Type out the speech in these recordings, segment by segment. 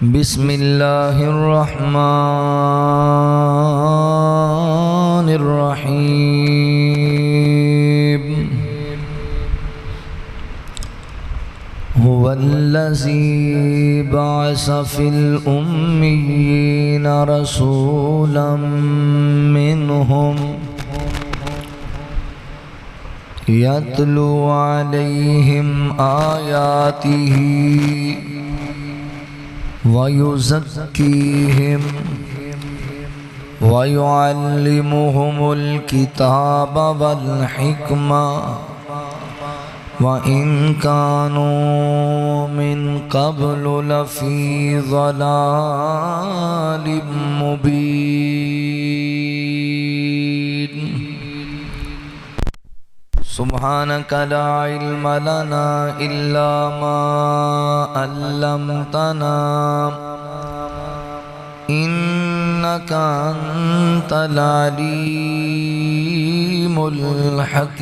بسم اللہ الرحمن الرحیم هو الذی بعث فی الأمیین رسولا منہم یتلو علیہم آیاتہ وَيُزَكِّيهِمْ وَيُعَلِّمُهُمُ الْكِتَابَ وَالْحِكْمَةَ وَإِنْ كَانُوا مِنْ قَبْلُ لَفِي ضَلَالٍ مُبِينٍ سبحانك لا علم لنا إلا ما علمتنا إنك أنت العليم الحكيم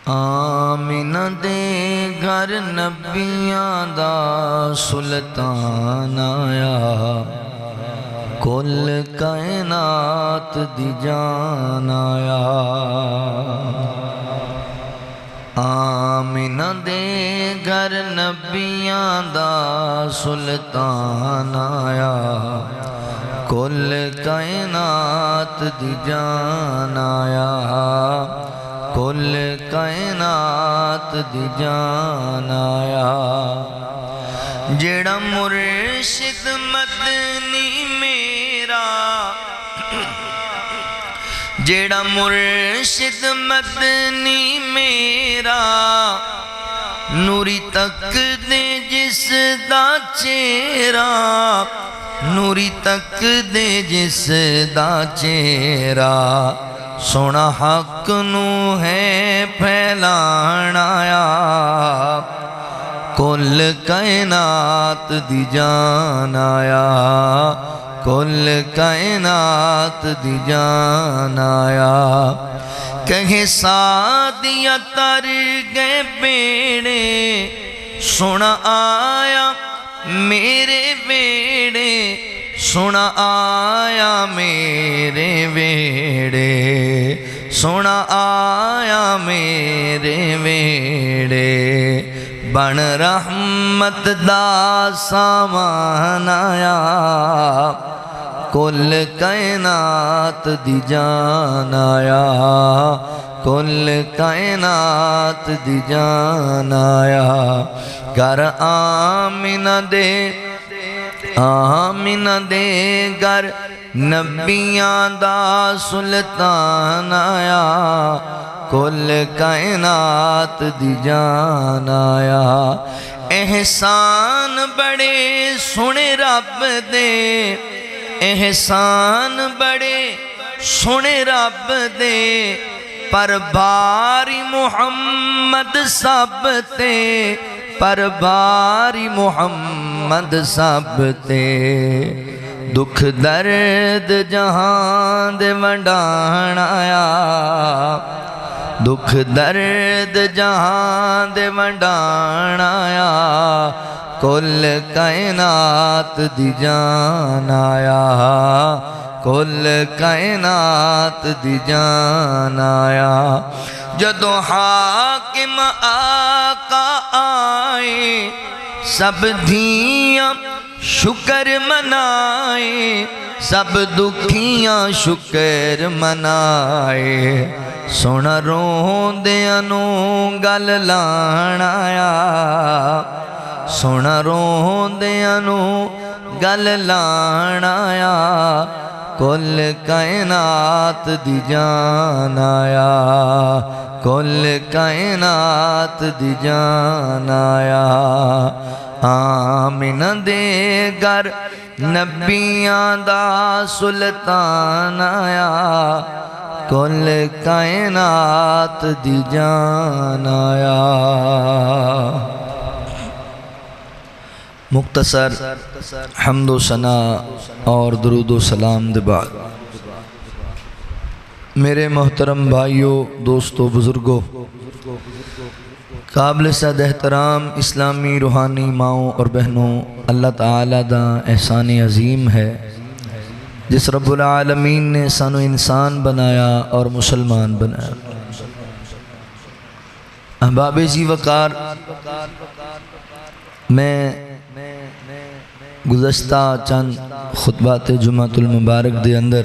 آمین دے گھر نبیاں دا سلطان آیا کل کائنات دی جان آیا آمینہ دے گھر نبیاں دا سلطان آیا کل کائنات دی جان آیا کل کائنات دی جان آیا جیڑا مرشد مدنی جیڑا مرشد مدنی میرا نوری تک دے جس دا چہرہ نوری تک دے جس دا چہرہ سونا حق نو ہے پھیلانا آیا کل کائنات دی جان آیا کل کائنات دی جان آیا کہیں سادیا تر گئے بیڑے سنا آیا میرے بیڑے سنا آیا میرے بیڑے سنا آیا میرے بیڑے بن رحمت دا سامان آیا کل کائنات دی جان آیا کل کائنات دی جان آیا گر آمینہ دے گر نبیاں دا سلطان آیا کل کائنات دی جان آیا احسان بڑے سنے رب دے احسان بڑے سنے رب دے پر باری محمد سب تے پر باری محمد سب تے دکھ درد جہاں دے ونڈان آیا دکھ درد جہاں دے ونڈان آیا کل کائنات دی جان آیا کل کائنات دی جان آیا جدو حاکم آقا آئے سب دھیاں شکر منائے سب دکھیاں شکر منائے سونا روندیاں نو گل لان آیا سونا روندیاں نو گل لان آیا کل کائنات دی جان آیا کل کائنات دی جان آیا آمینہ دے گر نبیاں دا سلطان آیا کل کائنات دی جان آیا مختصر حمد و ثنا اور درود و سلام دے بعد میرے محترم بھائیوں، دوستوں، بزرگوں، قابل صد احترام اسلامی روحانی ماؤں اور بہنوں، اللہ تعالیٰ دا احسان عظیم ہے جس رب العالمین نے سانو انسان بنایا اور مسلمان بنایا۔ احباب جی وقار، میں گزشتہ چند خطبات جمعۃ المبارک دے اندر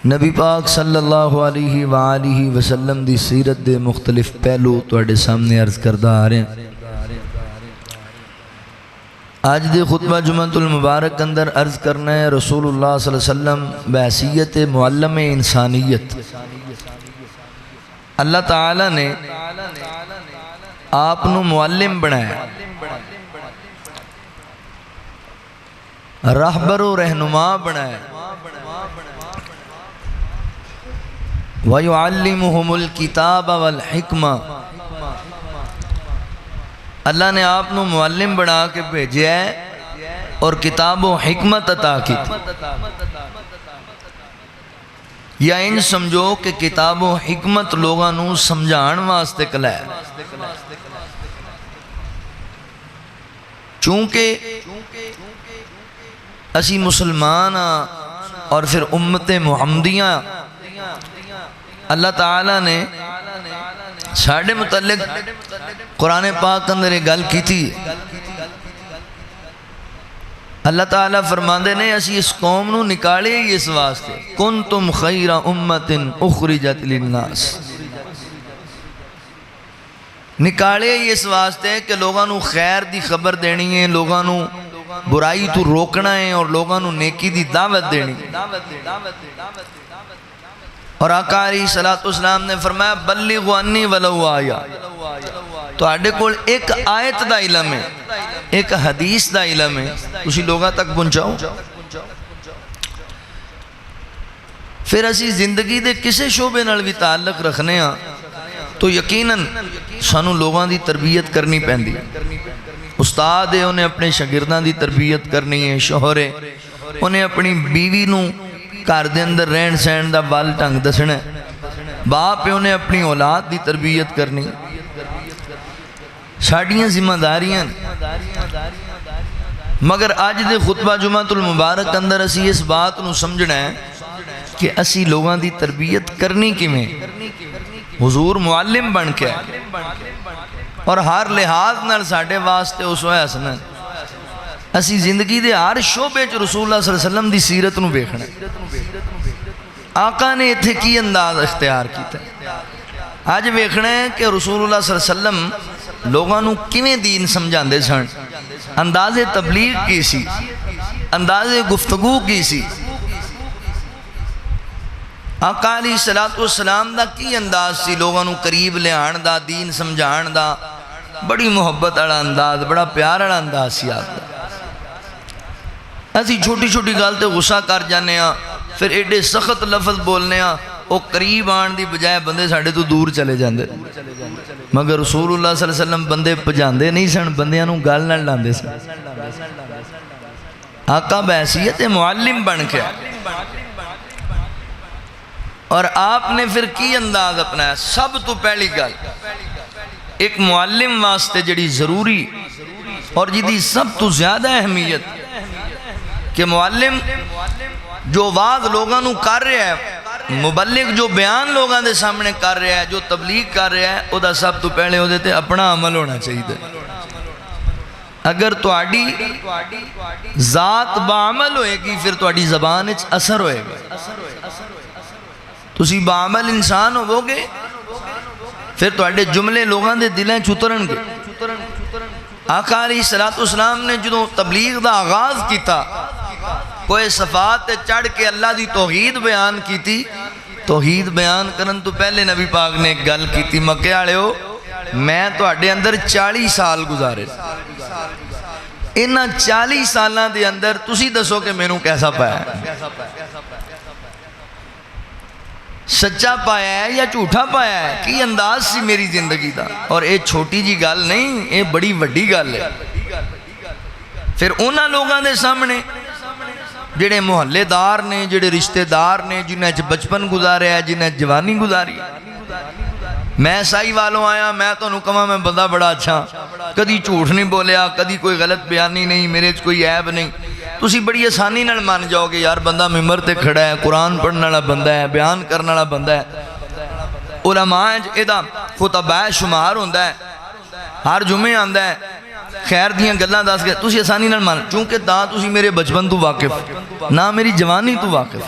نبی پاک صلی اللہ علیہ وآلہ وسلم دی سیرت دے مختلف پہلو تواڈے سامنے عرض کردہ آ رہے ہیں۔ آج دے خطبہ جمعۃ المبارک اندر عرض کرنا ہے رسول اللہ صلی اللہ علیہ وسلم بحیثیت معلم انسانیت۔ اللہ تعالیٰ نے آپ نو معلم بنایا، رہبر و رہنما بنایا، وَيُعَلِّمُهُمُ الْكِتَابَ وَالْحِكْمَةَ۔ اللہ نے آپ نو معلم بنا کے بھیجا ہے اور کتاب و حکمت عطا کی، یا ان سمجھو کہ کتاب و حکمت لوگاں نو سمجھان واسطے کلایا، چونکہ اسی مسلمان اور پھر امت محمدیاں، اللہ تعالیٰ نے ساڑھے متعلق قرآن پاک اندر ایک گل کی تھی۔ اللہ تعالیٰ فرماندے نے اسی اس قوم نو نکالے ہی اس واسطے، کنتم خیر امت اخرجت للناس، نکالے ہی اس واسطے کہ لوگاں نو خیر دی خبر دینی ہے، لوگاں نو برائی تو روکنا ہے اور لوگاں نو نیکی دی دعوت دینی ہے۔ اور آقا علیہ السلام نے فرمایا بلغوا انی ولو آیا، تو آڈے کول ایک آیت دا علم ہے، ایک حدیث دا علم ہے، اسی لوگاں تک پہنچاؤ۔ پھر اسی زندگی دے کسے شعبے نال بھی تعلق رکھنے ہاں تو یقیناً سانو لوگاں دی تربیت کرنی پہندی، استاد ہے انہیں اپنے شاگرداں دی تربیت کرنی ہے، شوہر ہے انہیں اپنی بیوی نو گھر دے اندر رہن سہن دا بال ٹنگ دسنا ہے، باپ ہے انہیں اپنی اولاد دی تربیت کرنی، ساڑیاں ذمہ داریاں۔ مگر آج دے خطبہ جمعۃ المبارک اندر اسی اس بات نو سمجھنا ہے کہ اسی لوگاں دی تربیت کرنی کیویں، حضور معلم بن کے اور ہر لحاظ نال ساڈے واسطے اسوہ حسنہ، اسی زندگی دے ہر شعبے چ رسول اللہ صلی اللہ علیہ وسلم دی سیرت نو ویکھنا۔ آقا نے اتھے کی انداز اختیار کیتا ہے، آج ویکھنا ہے کہ رسول اللہ صلی اللہ علیہ وسلم لوگاں نو کیویں دین سمجھاندے سن، انداز تبلیغ کی سی، انداز گفتگو کی سی، آقا علیہ السلام دا کی انداز سی لوگاں نو قریب لے آن دا، دین سمجھان دا، بڑی محبت والا انداز، بڑا پیار والا انداز سی آپ دا۔ ایسی چھوٹی چھوٹی گل تے غصہ کر جانے ہاں، پھر ایڈے سخت لفظ بولنے ہاں، وہ قریب آن دی بجائے بندے ساڑھے تو دور چلے جاندے۔ مگر رسول اللہ صلی اللہ علیہ وسلم بندے پجاندے نہیں سن، بندیاں نو گل نہ لاندے سن۔ آقا بحیثیت معلم بن کے، اور آپ نے پھر کی انداز اپنایا۔ سب تو پہلی گل ایک معلم واسطے جڑی ضروری اور جدی سب تو زیادہ اہمیت کہ معلم جو واعظ لوگاں نو کر رہا ہے، مبلغ جو بیان لوگاں دے سامنے کر رہا ہے، جو تبلیغ کر رہا ہے، او دا سب تو پہلے او دیتے اپنا عمل ہونا چاہیے۔ اگر تواڈی ذات بعمل ہوئے گی پھر تواڈی زبان اچ اثر ہوئے گا، تسی بعمل انسان ہو گے پھر تواڈے جملے لوگاں دے دلیں چترن گے۔ آقا علیہ السلام نے جدوں تبلیغ دا آغاز کیتا، کوئی صفات چڑھ کے اللہ دی توحید بیان کیتی، توحید بیان کرن تو پہلے نبی پاک نے ایک گل کیتی، مکے والےو میں تواڈے اندر 40 سال گزارے، انہاں 40 سالاں دے اندر تسی دسو کہ مینوں کیسا پایا ہے، سچا پایا ہے یا جھوٹا پایا ہے، کی انداز سی میری زندگی دا۔ اور اے چھوٹی جی گل نہیں، اے بڑی وڈی گل ہے۔ پھر انہاں لوگاں دے سامنے جڑے محلے دار نے جڑے رشتہ دار نے جنہیں بچپن گزاریا ہے جنہیں جوانی گزاری. میں سائی والوں آیا میں تو کہاں میں بندہ بڑا اچھا کدی جھوٹ نہیں بولیا کدی کوئی غلط بیانی نہیں میرے کوئی عیب نہیں. تسی بڑی آسانی نال مان جاؤ گے یار بندہ ممبر تے کھڑا ہے قرآن پڑھنے والا بندہ ہے بیان کرنے والا بندہ ہے. علماء ادا خطبہ شمار ہوتا ہے ہر جمعے آتا ہے خیر دیاں گلاں دس کے تسی آسانی نال مان چونکہ تسی میرے بچپن تو واقف نہ میری جوانی تو واقف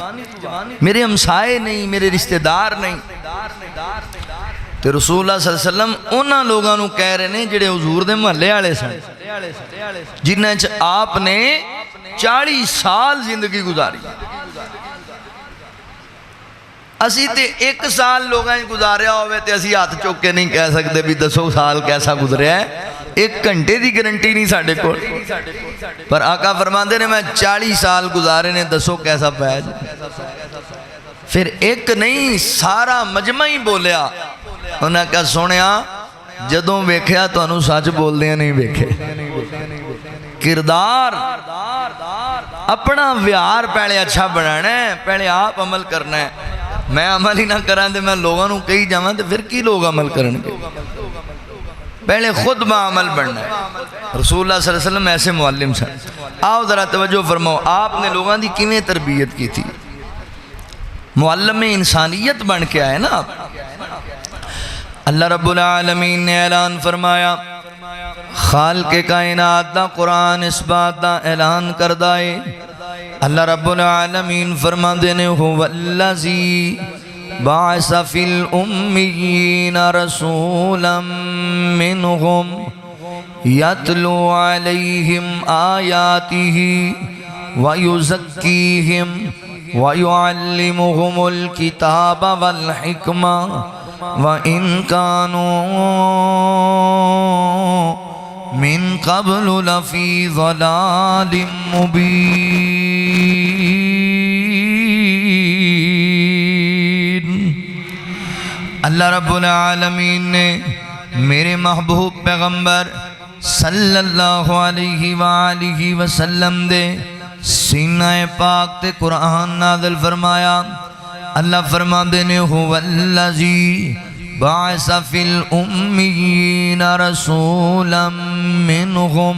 میرے ہمسائے نہیں میرے رشتہ دار نہیں. تو رسول اللہ صلی اللہ علیہ وسلم انہاں لوگاں نو کہہ رہے ہیں جڑے حضور دے محلے والے سن جنہاں چ آپ نے 40 سال زندگی گزاری. اسی تے 1 سال لوگاں گزاریا ہوئے تے اسی ہاتھ چوک کے نہیں کہہ سکتے بھی 10 سال کیسا گزریا ہے. 1 گھنٹے دی گارنٹی نہیں ساڈے کول پر آقا فرماندے نے میں 40 سال گزارے نے دسو کیسا پایا. پھر ایک نہیں سارا مجمع ہی بولیا. انہاں کہا سونیا جدوں ویکھیا تانوں سچ بول دیاں نہیں ویکھے کردار اپنا ویار پہلے اچھا بنانا ہے پہلے آپ عمل کرنا ہے. میں عمل ہی نہ کران تے میں لوگوں نوں کہی جاواں تے پھر کی لوگ عمل کرن گے. پہلے خود بعمل بننا ہے. رسول اللہ صلی اللہ علیہ وسلم ایسے معلم سن. آؤ ذرا توجہ فرماؤ آپ نے لوگوں دی کیویں تربیت کی تھی. معلم انسانیت بن کے آئے نا. اللہ رب العالمین نے اعلان فرمایا خالق کائنات دا قرآن اس بات دا اعلان کردہ ہے. اللہ رب العالمین فرماندے نے هو الذی بعث فی الامیین رسولا منہم یتلو علیہم آیاتہ ویزکیہم وَيُعَلِّمُهُمُ الْكِتَابَ وَالْحِكْمَةَ وَإِنْ كَانُوا مِنْ قَبْلُ لَفِي ضَلَالٍ مُبِينٍ. اللہ رب العالمین نے میرے محبوب پیغمبر صلی اللہ علیہ وآلہ وسلم دے سینہ پاک تے قرآن نازل فرمایا. اللہ فرماندے نے هو الذی بعث فی الامیین رسولا منہم.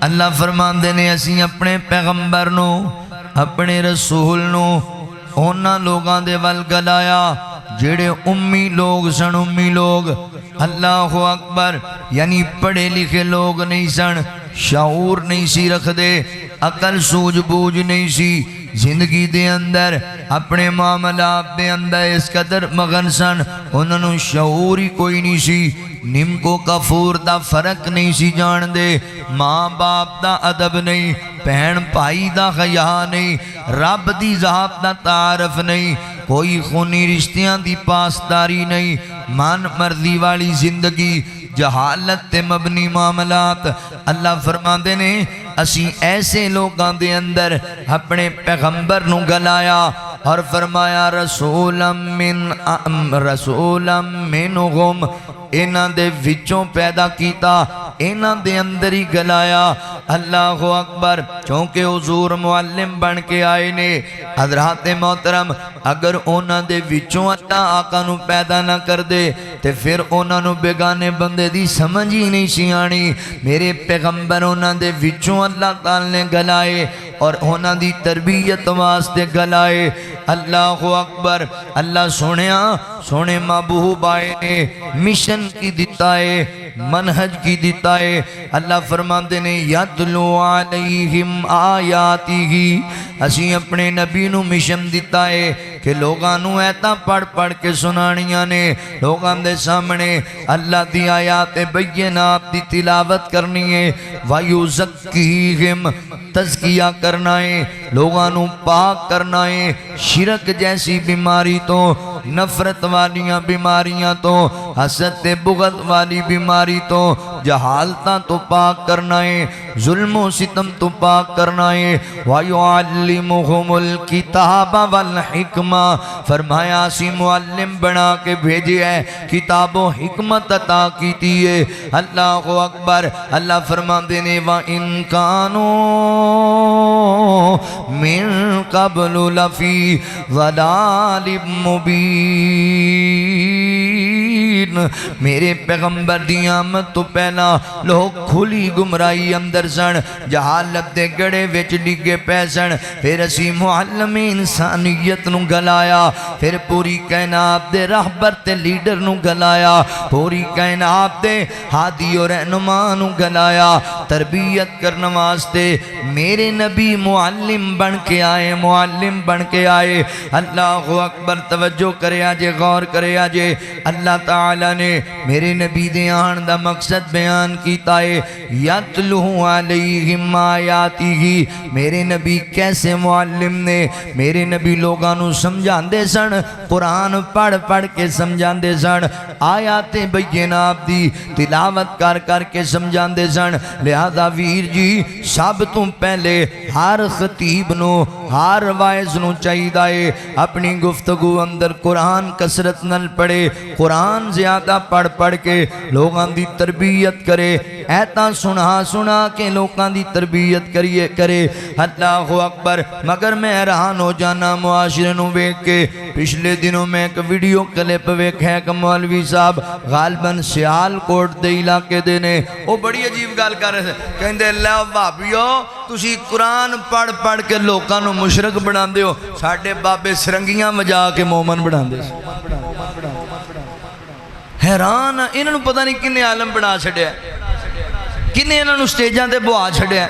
اللہ فرماندے نے اسی اپنے پیغمبر نو اپنے رسول نو اونا لوگاں دے ول گلایا جڑے امی لوگ سن. امی لوگ اللہ اکبر یعنی پڑھے لکھے لوگ نہیں سن شعور نہیں سی رکھ دے عقل سوجھ بوجھ نہیں سی زندگی دے اندر اپنے معاملات دے اندر اس قدر مغن سن انہوں شعور ہی کوئی نہیں سی. نمکو کفور دا فرق نہیں سی جان دے ماں باپ دا ادب نہیں بہن بھائی دا حیا نہیں رب دی ذات دا تعارف نہیں کوئی خونی رشتیاں دی پاسداری نہیں من مرضی والی زندگی جہالت تے مبنی معاملات. اللہ فرماندے نے اسی ایسے لوگاں دے اندر اپنے پیغمبر نو گلایا اور فرمایا رسولا منہم انہاں دے وچوں پیدا کیتا انہاں دے اندر ہی گلایا. اللہ اکبر چونکہ حضور معلم بن کے آئے نے حضرات محترم اگر انہاں دے وچوں اللہ آقا نو پیدا نہ کر دے تے پھر انہاں نو بیگانے بندے دی سمجھ ہی نہیں سی آنی. میرے پیغمبر انہاں دے وچوں اللہ تعالی نے گلائے اور انہاں دی تربیت واسطے گلائے. اللہ اکبر. اللہ سونے محبوب آئے نے مشن کی دیتا ہے منہج کی دیتا ہے. اللہ فرماندے نے یتلو علیہم آیاتہ اسی اپنے نبی نو مشن دیتا ہے کہ لوگاں نو ایتا پڑھ کے سنانیاں نے لوگاں دے سامنے اللہ دی آیات بینات دی تلاوت کرنی ہے. وَيُزَكِّيهِمْ تزکیہ کرنا ہے لوگاں نو پاک کرنا ہے شرک جیسی بیماری تو نفرت والیاں بیماریاں تو حسد بغض والی بیماری تو جہالتاں تو پاک کرنا ہے، ظلم و ستم تو پاک کرنا ہے۔ وَيُعَلِّمُهُمُ الْكِتَابَ وَالْحِكْمَةَ، فرمایا اسی معلم بنا کے بھیجے ہے، کتاب و حکمت عطا کیتی ہے۔ اللہ اکبر۔ اللہ فرماندے نے وَإِن كَانُوا مِن قَبْلُ لَفِي ضَلَالٍ مُبِينٍ، میرے پیغمبر دی آمد تو پہلا لوگ کھلی گمرائی اندر سن، جہالت دے گڑے وچ ڈگے پے سن۔ پھر اسی معلم انسانیت نو گلایا، پھر پوری کائنات دے راہبر تے لیڈر نو گلایا، پوری کائنات دے ہادی اور رہنما نو گلایا، تربیت کرنے واسطے میرے نبی معلم بن کے آئے، معلم بن کے آئے۔ اللہ اکبر۔ توجہ کرے آجے، غور کرے آجے۔ اللہ تعالیٰ نے میرے نبی دے آن دا مقصد بیان کیتا ہے، یتلو علیہم آیاتہ، میرے نبی کیسے معلم نے میرے نبی لوگاں نو سمجھان دے سن، قرآن پڑھ پڑھ کے سمجھان دے سن، آیات بینات دی تلاوت کر کر کے سمجھان دے سن۔ لہذا ویر جی سب تو پہلے ہر خطیب نو، ہر وائز نو چاہیے دائے اپنی گفتگو اندر قرآن کسرت نل پڑھے، قرآن زیادہ پڑھ پڑھ کے لوگاں دی تربیت کرے، ایتا سنا سنا کے لوگاں دی تربیت کرے۔ اللہ اکبر۔ مگر میں حیران ہو جانا معاشرے نو ویکھ کے۔ پچھلے دنوں میں ایک ویڈیو کلپ ویکھا ہے کہ مولوی صاحب غالباً سیال کوٹ دے علاقے دے نے، وہ بڑی عجیب گل کر رہے تھے، کہندے اللہ بھابیو تسی قرآن پڑھ پڑھ کے لوکاں نو مشرک بنا دے ہو، ساڈے بابے سرنگیاں وجا کے مومن بنا دے۔ حیران انہاں نو پتہ نہیں کنے عالم بنا چھڑیا، کنے انہاں نو سٹیجاں تے بوا چھڑیا۔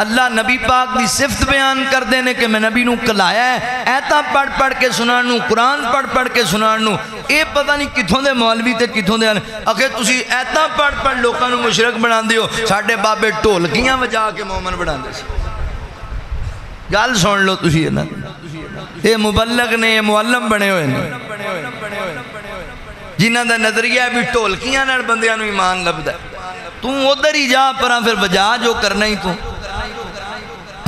اللہ نبی پاک دی صفت بیان کر دینے کہ میں نبی نو کلایا ہے، ایتا پڑھ پڑھ کے سنان نو، قرآن پڑھ پڑھ کے سنان نو، اے پتہ نہیں کتھوں دے مولوی تے کتھوں دے اکھے تسی ایتا پڑھ پڑھ لوکاں نو مشرک بنا دیو، ساڈے بابے ڈھولکیاں وجا کے مومن بنا دے سی۔ گل سن لو تسی انہاں، اے مبلغ نے، اے معلم بنے ہوئے نے، جنہاں دا نظریہ بھی ڈھولکیاں نال بندیاں نو ایمان لبدا ہے۔ تو ادھر ہی جا پرا پھر بجا جو کرنا ہی تو۔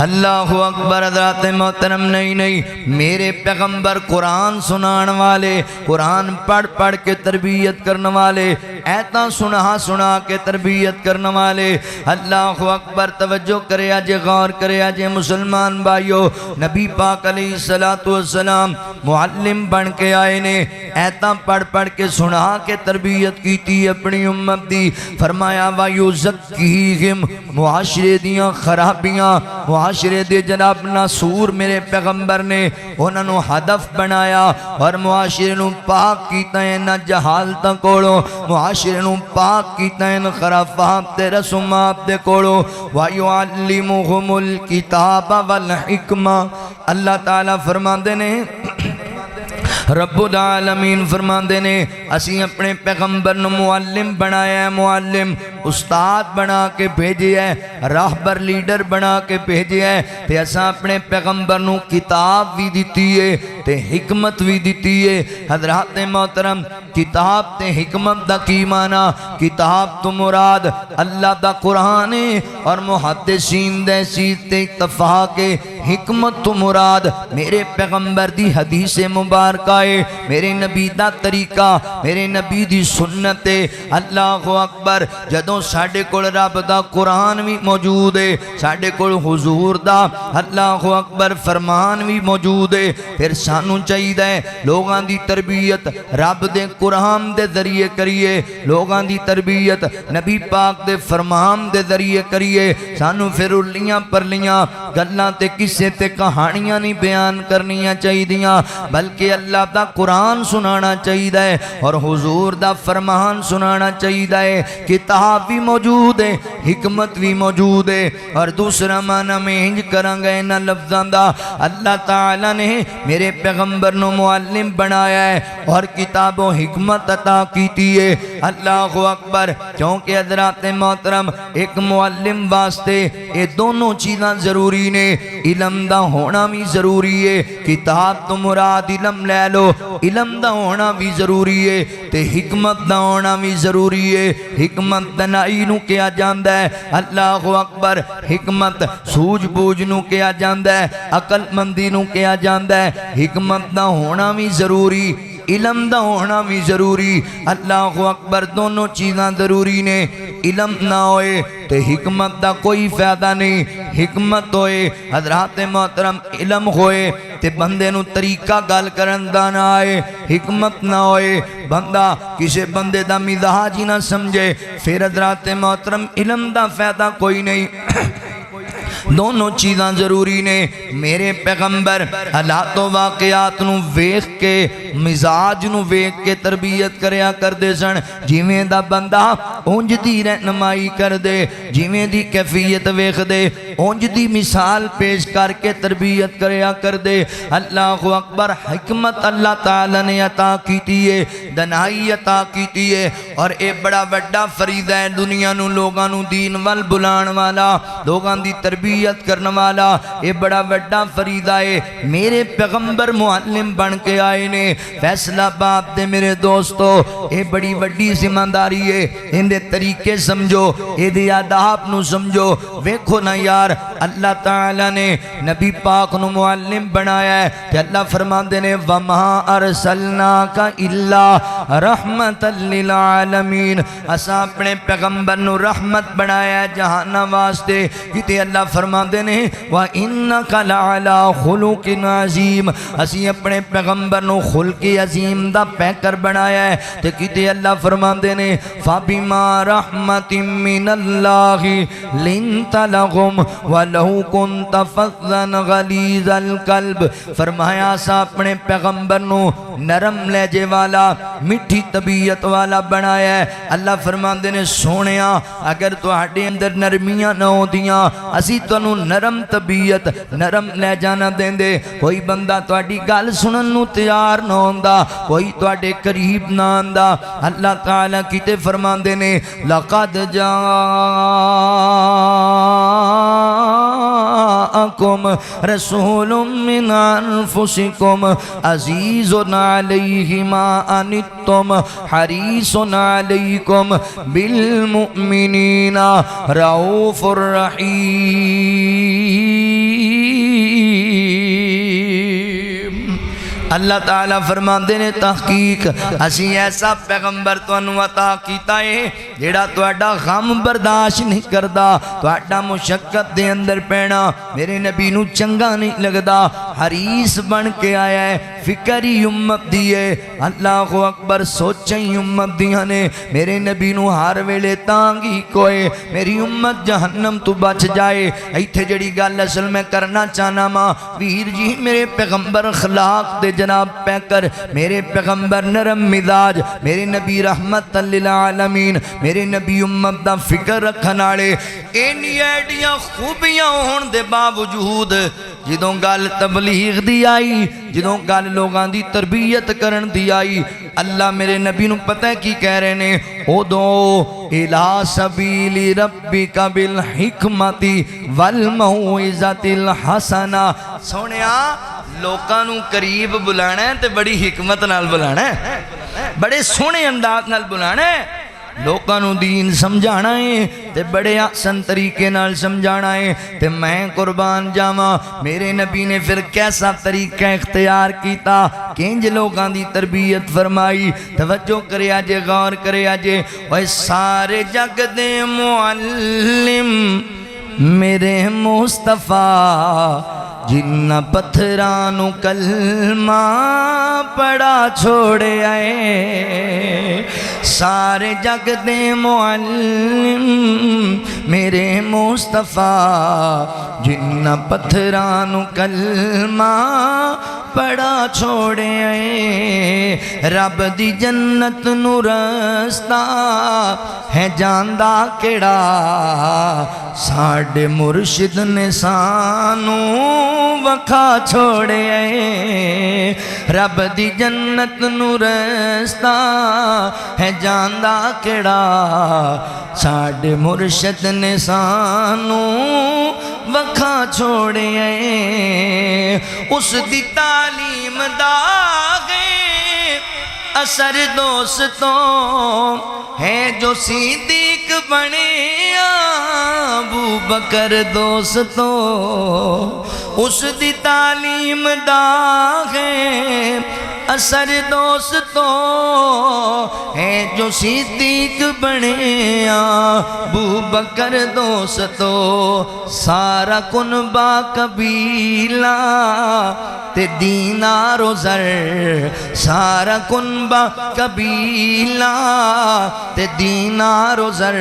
اللہ اکبر۔ حضرات محترم، نہیں میرے پیغمبر قرآن سنان والے، قرآن پڑھ پڑھ کے تربیت کرنے والے، ایتا سنا کے تربیت کرنے والے۔ اللہ اکبر۔ توجہ کرے آجے، غور کرے آجے مسلمان بھائیو، نبی پاک علیہ السلام معلم بن کے آئے نے، ایتا پڑھ پڑھ کے سنا کے تربیت کی تھی اپنی امت دی۔ فرمایا وَيُزَكِّيهِمْ، معاشرے دیاں خرابیاں، معاشرے دے جناب ناسور میرے پیغمبر نے انہوں نے ہدف بنایا، اور معاشرے نو پاک کیتا ہے نہ جہالتاں کوڑو، معاشرے نو پاک کیتا ہے نہ خرافات تے رسومات دے کوڑو۔ وَيُعَلِّمُهُمُ الْكِتَابَ وَالْحِكْمَةَ، اللہ تعالیٰ فرماندے نے، رب العالمین فرماندے نے اسی اپنے پیغمبر نو معلم بنایا ہے، معلم استاد بنا کے بھیجے ہے، راہبر لیڈر بنا کے بھیجے ہے، تے اساں اپنے پیغمبر نو کتاب بھی دیتی ہے تے حکمت بھی دیتی ہے۔ حضرات محترم، کتاب تے حکمت دا کی معنی؟ کتاب تو مراد اللہ دا قرآن ہے، اور محدثین دے سیت تے اتفاق ہے۔ حکمت تو مراد میرے پیغمبر دی حدیث مبارکہ ہے، میرے نبی دا طریقہ، میرے نبی دی سنت ہے۔ اللہ اکبر۔ جدوں ساڈے کول رب دا قرآن بھی موجود ہے، ساڈے کول حضور دا اللہ اکبر فرمان بھی موجود ہے، پھر سانو چاہیے لوگاں دی تربیت رب دے قرآن دے ذریعے کریے، لوگاں دی تربیت نبی پاک دے فرمان دے ذریعے کریے۔ سانو پھر الیاں پرلیاں گلاں تے قصے تے کہانیاں نہیں بیان کرنیاں چاہیدیاں، بلکہ اللہ دا قرآن سنانا چاہیے اور حضور دا فرمان سنانا چاہیے۔ کتاب بھی موجود ہے، حکمت بھی موجود ہے۔ اور دوسرا معنی میں انج کرانگا انہاں لفظاں دا، اللہ تعالیٰ نے میرے پیغمبر نو معلم بنایا ہے اور کتاب و حکمت عطا کیتی ہے۔ اللہ اکبر۔ کیونکہ حضرات محترم ایک معلم واسطے یہ دونوں چیزاں ضروری نے، علم دا ہونا بھی ضروری ہے، کتاب تو مراد علم لے لو، علم دا ہونا بھی ضروری ہے تے حکمت دا ہونا بھی ضروری ہے۔ حکمت دنائی نو کیا جاندہ ہے، اللہ اکبر، حکمت سوجھ بوجھ نو کیا جاندہ ہے، عقل مندی نو کیا جاندہ ہے۔ حکمت دا ہونا بھی ضروری، علم دا ہونا بھی ضروری، اللہ اکبر، دونوں چیزاں ضروری نے۔ علم نہ ہوئے تو حکمت دا کوئی فائدہ نہیں، حکمت ہوئے حضرات محترم، علم ہوئے تے بندے نو طریقہ گل کرن دا نہ آئے، حکمت نہ ہوئے بندہ کسے بندے دا مزاج ہی نہ سمجھے، پھر حضرات محترم علم دا فائدہ کوئی نہیں۔ دونوں چیزاں ضروری نے۔ میرے پیغمبر حالات و واقعات نو ویکھ کے، مزاج نو ویکھ کے تربیت کریا کر دے سن، جیویں دا بندہ اونج دی رہنمائی کر دے، جیویں دی کیفیت ویکھ دے اونج دی مثال پیش کر کے تربیت کریا کر دے۔ اللہ اکبر۔ حکمت اللہ تعالی نے عطا کیتی ہے، دنائی عطا کیتی ہے، اور اے بڑا بڑا فریضہ ہے دنیا نو لوگاں نو دین وال بلان والا، لوگاں دی تربیت کرنے والا، یہ بڑا بڑا فریضہ ہے۔ میرے پیغمبر معلم بن کے آئے نے فیصلہ باب دے میرے دوستو، یہ بڑی بڑی ذمہ داری ہے، ان دے طریقے سمجھو، یہ دے آداب نو سمجھو۔ ویکھو نا یار، اللہ تعالی نے نبی پاک نو معلم بنایا ہے کہ اللہ فرماندے نے وَمَا أَرْسَلْنَاكَ إِلَّا رَحْمَةً لِلْعَالَمِينَ، اساں اپنے پیغمبر نو رحمت بنایا ہے جہانہ واسطے۔ کتے اللہ فرماندے نے وَإِنَّكَ لَعَلَىٰ خُلُقٍ عَظِيمٍ، اسی اپنے پیغمبر نو خلق عظیم دا پیکر بنایا ہے۔ تے کتے اللہ فرماندے نے فَبِمَا رَحْمَةٍ مِّنَ اللَّهِ لِنْتَ لَهُمْ وَلَوْ كُنْتَ فَظًّا غَلِيظَ الْقَلْبِ، فرمایا سا اپنے پیغمبر نو نرم لہجے والا، میٹھی طبیعت والا بنایا ہے۔ اللہ فرماندے نے سونیا اگر تو ہڈے اندر نرمیاں نہ ہو دیاں، اسی تو انہوں نرم طبیعت نرم لہجہ نہ دیں دے، کوئی بندہ تو اڈی گال سنن نو تیار نہ ہوندہ، کوئی تو اڈے قریب نہ آندہ۔ اللہ تعالیٰ کیتے فرماندے نے لَقَدْ جَاءَكُمْ رَسُولٌ مِّنْ أَنفُسِكُمْ عَزِيزٌ عَلَيْهِ مَا أَنِتُّمْ حَرِيصٌ عَلَيْكُمْ بِالْمُؤْمِنِينَ رَءُوفٌ رحیم۔ اللہ تعالیٰ فرماندے نے تحقیق اسی ایسا پیغمبر تو انو عطا کیتا ہے جیڑا تو اڈا غم برداشت نہیں کردہ، تو اڈا مشقت دے اندر پینا میرے نبی نو چنگا نہیں لگدا، حریص بن کے آیا ہے، فکر ہی امت دیئے، اللہ اکبر، سوچیں امت دیاں نے میرے نبی نو ہر ویلے تانگی کوئے میری امت جہنم تو بچ جائے۔ ایتھے جڑی گل اصل میں کرنا چاہنا ماں ویر جی، میرے پیغمبر اخلاق دے جناب پیکر، میرے پیغمبر نرم مزاج، میرے نبی رحمت للعالمین، میرے نبی امت دا فکر رکھناڑے، اینی ایڈیاں خوبیاں ہون دے باوجود جدوں گل تبلیغ دی آئی، جدوں گل لوگاں دی تربیت کرن دی آئی، اللہ میرے نبی نو پتہ ہے کی کہہ رہے نے اُدعُوا إِلَىٰ سَبِيلِ رَبِّكَ بِالْحِکْمَةِ وَالْمَوْعِظَةِ الْحَسَنَةِ۔ سونیا لوکاں نو قریب بلانا ہے تے بڑی حکمت نال بلانا ہے، بڑے سونے انداز نال بلانا ہے، لوکاں نو دین سمجھانا ہے تے بڑے آسان طریقے نال سمجھانا ہے۔ تے میں قربان جاواں میرے نبی نے پھر کیسا طریقہ اختیار کیتا، کینج لوگاں دی تربیت فرمائی، توجہ کریا جے، غور کریا جے۔ اوے سارے جگ دے معلم میرے مصطفیٰ، جنہ پتھرانو کلمہ پڑا چھوڑے آئے، سارے جگ دے معلم میرے مصطفیٰ جنہ پتھرانو کلمہ پڑا چھوڑے رب دی جنت نو رستہ ہے جاندہ کیڑا ساڑے مرشد نے سانو وکھا چھوڑے رب دی جنت نو رستہ ہے جاندہ کیڑا ساڑے مرشد نے سانو وکھا چھوڑے اس دی تعلیم داغے اثر دوستوں ہے جو صدیق بنے ابو بکر دوستوں اس دی تعلیم داغے اثر دوستوں ہے جو صدیق بنے ابو بکر دوستوں سارا کنبہ قبیلہ تے دینار و زر سارا کنبہ قبیلہ تے دینار و زر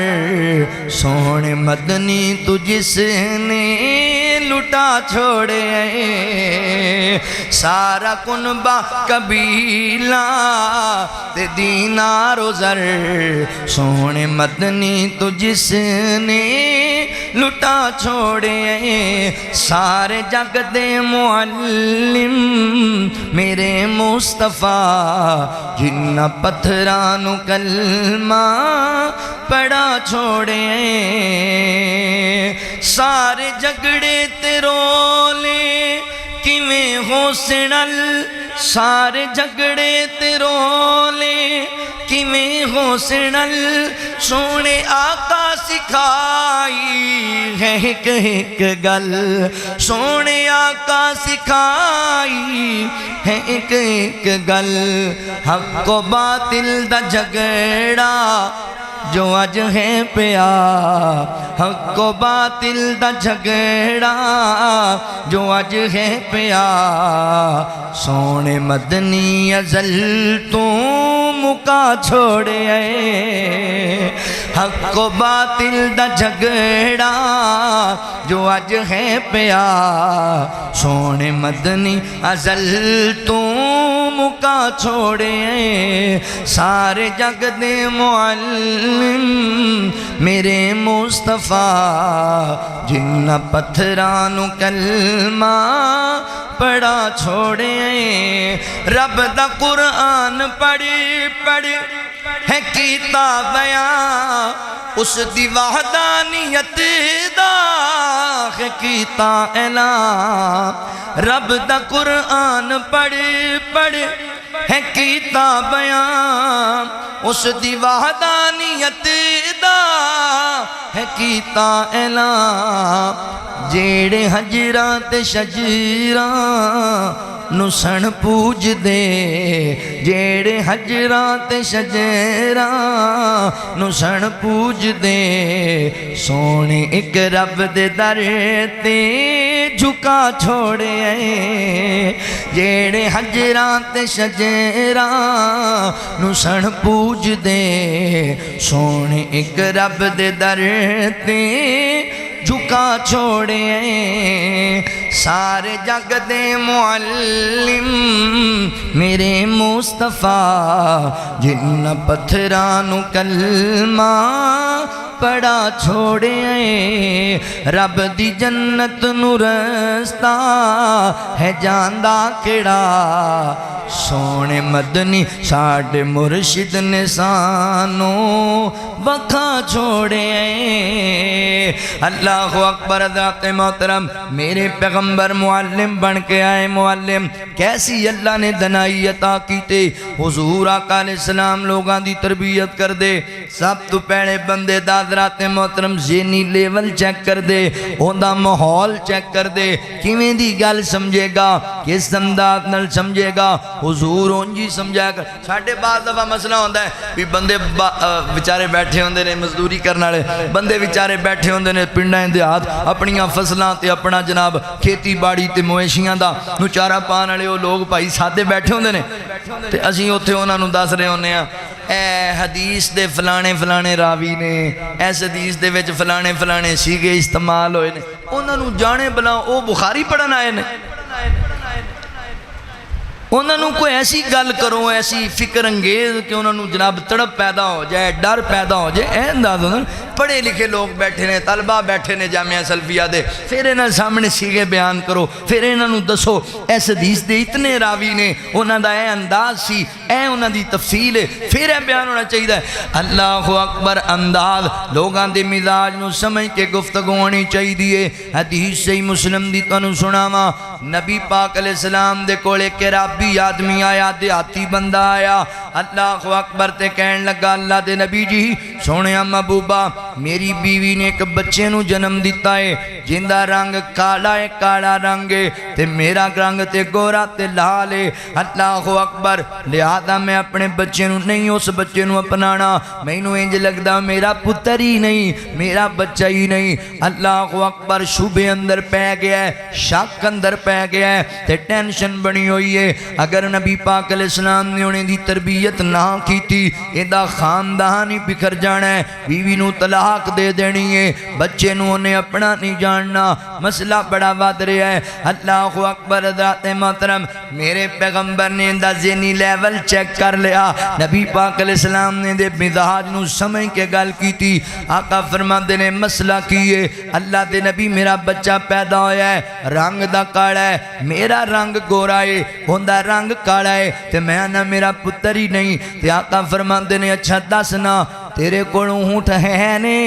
سونے مدنی تو جس نے لٹا چھوڑے سارا کنبہ قبیلہ تے دینار و زر سونے مدنی تو جس نے لٹا چھوڑے سارے جگ دے معلم میرے مصطفیٰ جنہ پتھرانو کلمہ پڑا چھوڑے سارے جگڑے تے رولے کیویں ہو سنل سارے جگڑے تے رولے کیویں ہو سنل سونے آقا سکھائی ہے ایک گل سونے آقا سکھائی ہے ایک گل حق و باطل دا جھگڑا جو اج ہے پیا حق و باطل دا جھگڑا جو اج ہے پیا سونے مدنی ازل تو مکا چھوڑے حق و باطل دا جھگڑا جو اج ہے پیا سونے مدنی ازل تو مکا چھوڑے سارے جگ دے معلم میرے مصطفیٰ جنہ پتھرانو کلمہ پڑا چھوڑے رب دا قرآن پڑھی پڑھ ہے کیتا بیان اس دی وحدانیت دا ہے کیتا اعلان رب دا قرآن پڑھ پڑھ ہے کیتا بیان اس دی وحدانیت دا ہے کیتا اعلان جیڑے حجراں تے شجراں نو سن پوج دے جیڑے حجراں تے شجراں نو سن پوج دے سونے ایک رب دے در تے جھکا چھوڑے جیڑے حجراں تے شجراں نو سن پوج دے سونے ایک رب دے در تے جھکا چھوڑے سارے جگ دے معلم میرے مصطفیٰ جنہ پتھرانو کلمہ پڑا چھوڑے رب دی جنت نو رستہ ہے جاندہ کیڑا سونے مدنی ساڑے مرشد نے سانو وکھا چھوڑے اللہ اکبر حضرات محترم میرے پیغمبر معلم بن کے آئے معلم کیسی اللہ نے دنائی عطا کی تے حضور آقا علیہ السلام لوگاں دی تربیت کر دے سب تو پہلے بندے دا حضرات محترم ذہنی لیول چیک کر دے ہوندہ ماحول چیک کر دے کیویں دی گل سمجھے گا کس انداز نال سمجھے گا حضور اونجی سمجھایا کر ساڑھے بعض دفعہ مسئلہ ہوندہ ہے بھی بندے بچارے بیٹھے ہوندے نے مزدوری کرنا لے بندے بچارے بیٹھے ہوندے نے پنڈائیں دیہات اپنیاں فصلاں تے اپنا جناب کھیتی باڑی تے مویشیاں دا نچارہ پان والے وہ لوگ بھائی سادے بیٹھے ہوندے نے تے اسی اوتھے انہاں نوں دس رہے ہوندے ہیں اے حدیث دے فلانے فلانے راوی نے اس حدیث دے وچ فلانے فلانے سیگے استعمال ہوئے نے انہاں نوں جانے بلا او بخاری پڑھن آئے نے انہاں نوں کوئی ایسی گل کرو ایسی فکر انگیز کہ انہاں نوں جناب تڑپ پیدا ہو جائے ڈر پیدا ہو جائے اے انداز ہونا پڑھے لکھے لوگ بیٹھے نے طلبہ بیٹھے نے جامعہ سلفیہ دے پھر انہاں سامنے سیگے بیان کرو پھر انہاں نوں دسو ایس حدیث دے اتنے راوی نے انہاں دا اے انداز سی اے انہاں دی تفصیل ہے پھر اے بیان ہونا چاہیے اللہ اکبر انداز لوگاں دے مزاج نوں سمجھ کے گفتگو ہونی چاہیے حدیث صحیح مسلم دی تانوں سناواں نبی پاک علیہ السلام دے کول ایک رابی آدمی آیا دیہاتی بندہ آیا اللہ اکبر تے کہن لگا اللہ دے نبی جی سونیا محبوبہ میری بیوی نے ایک بچے نو جنم دیتا ہے جندہ رنگ کالا ہے کالا رنگ ہے تے میرا رنگ تے گورا تے لال ہے اللہ اکبر لہذا میں اپنے بچے نو نہیں اس بچے نو اپنانا میں نو انج لگدا میرا پتر ہی نہیں میرا بچہ ہی نہیں اللہ اکبر شبہ اندر پہ گیا ہے شک اندر پہ گیا ہے تے ٹینشن بنی ہوئی ہے اگر نبی پاک علیہ السلام نے انہیں دی تربیت نہ کی تھی ایدہ خاندان ہی بکھر جانا ہے بیوی نو طلاق دے دینی ہے بچے نو انہیں اپنا نہیں جاننا مسئلہ بڑا واد رہا ہے اللہ اکبر حضرات محترم میرے پیغمبر نے اندہ ذہنی لیول چیک کر لیا نبی پاک علیہ السلام نے دے مزاج نو سمجھ کے گل کی تھی آقا فرماندے نے مسئلہ کیے اللہ دے نبی میرا بچہ پیدا ہویا ہے رنگ دا کاڑا ہے میرا رنگ گورا ہے ہوندہ رنگ کاڑا ہے تے میں نہ میرا پتر ہی نہیں تے آقا فرماندے نے اچھا دسنا تیرے کولوں ہونٹ ہے نے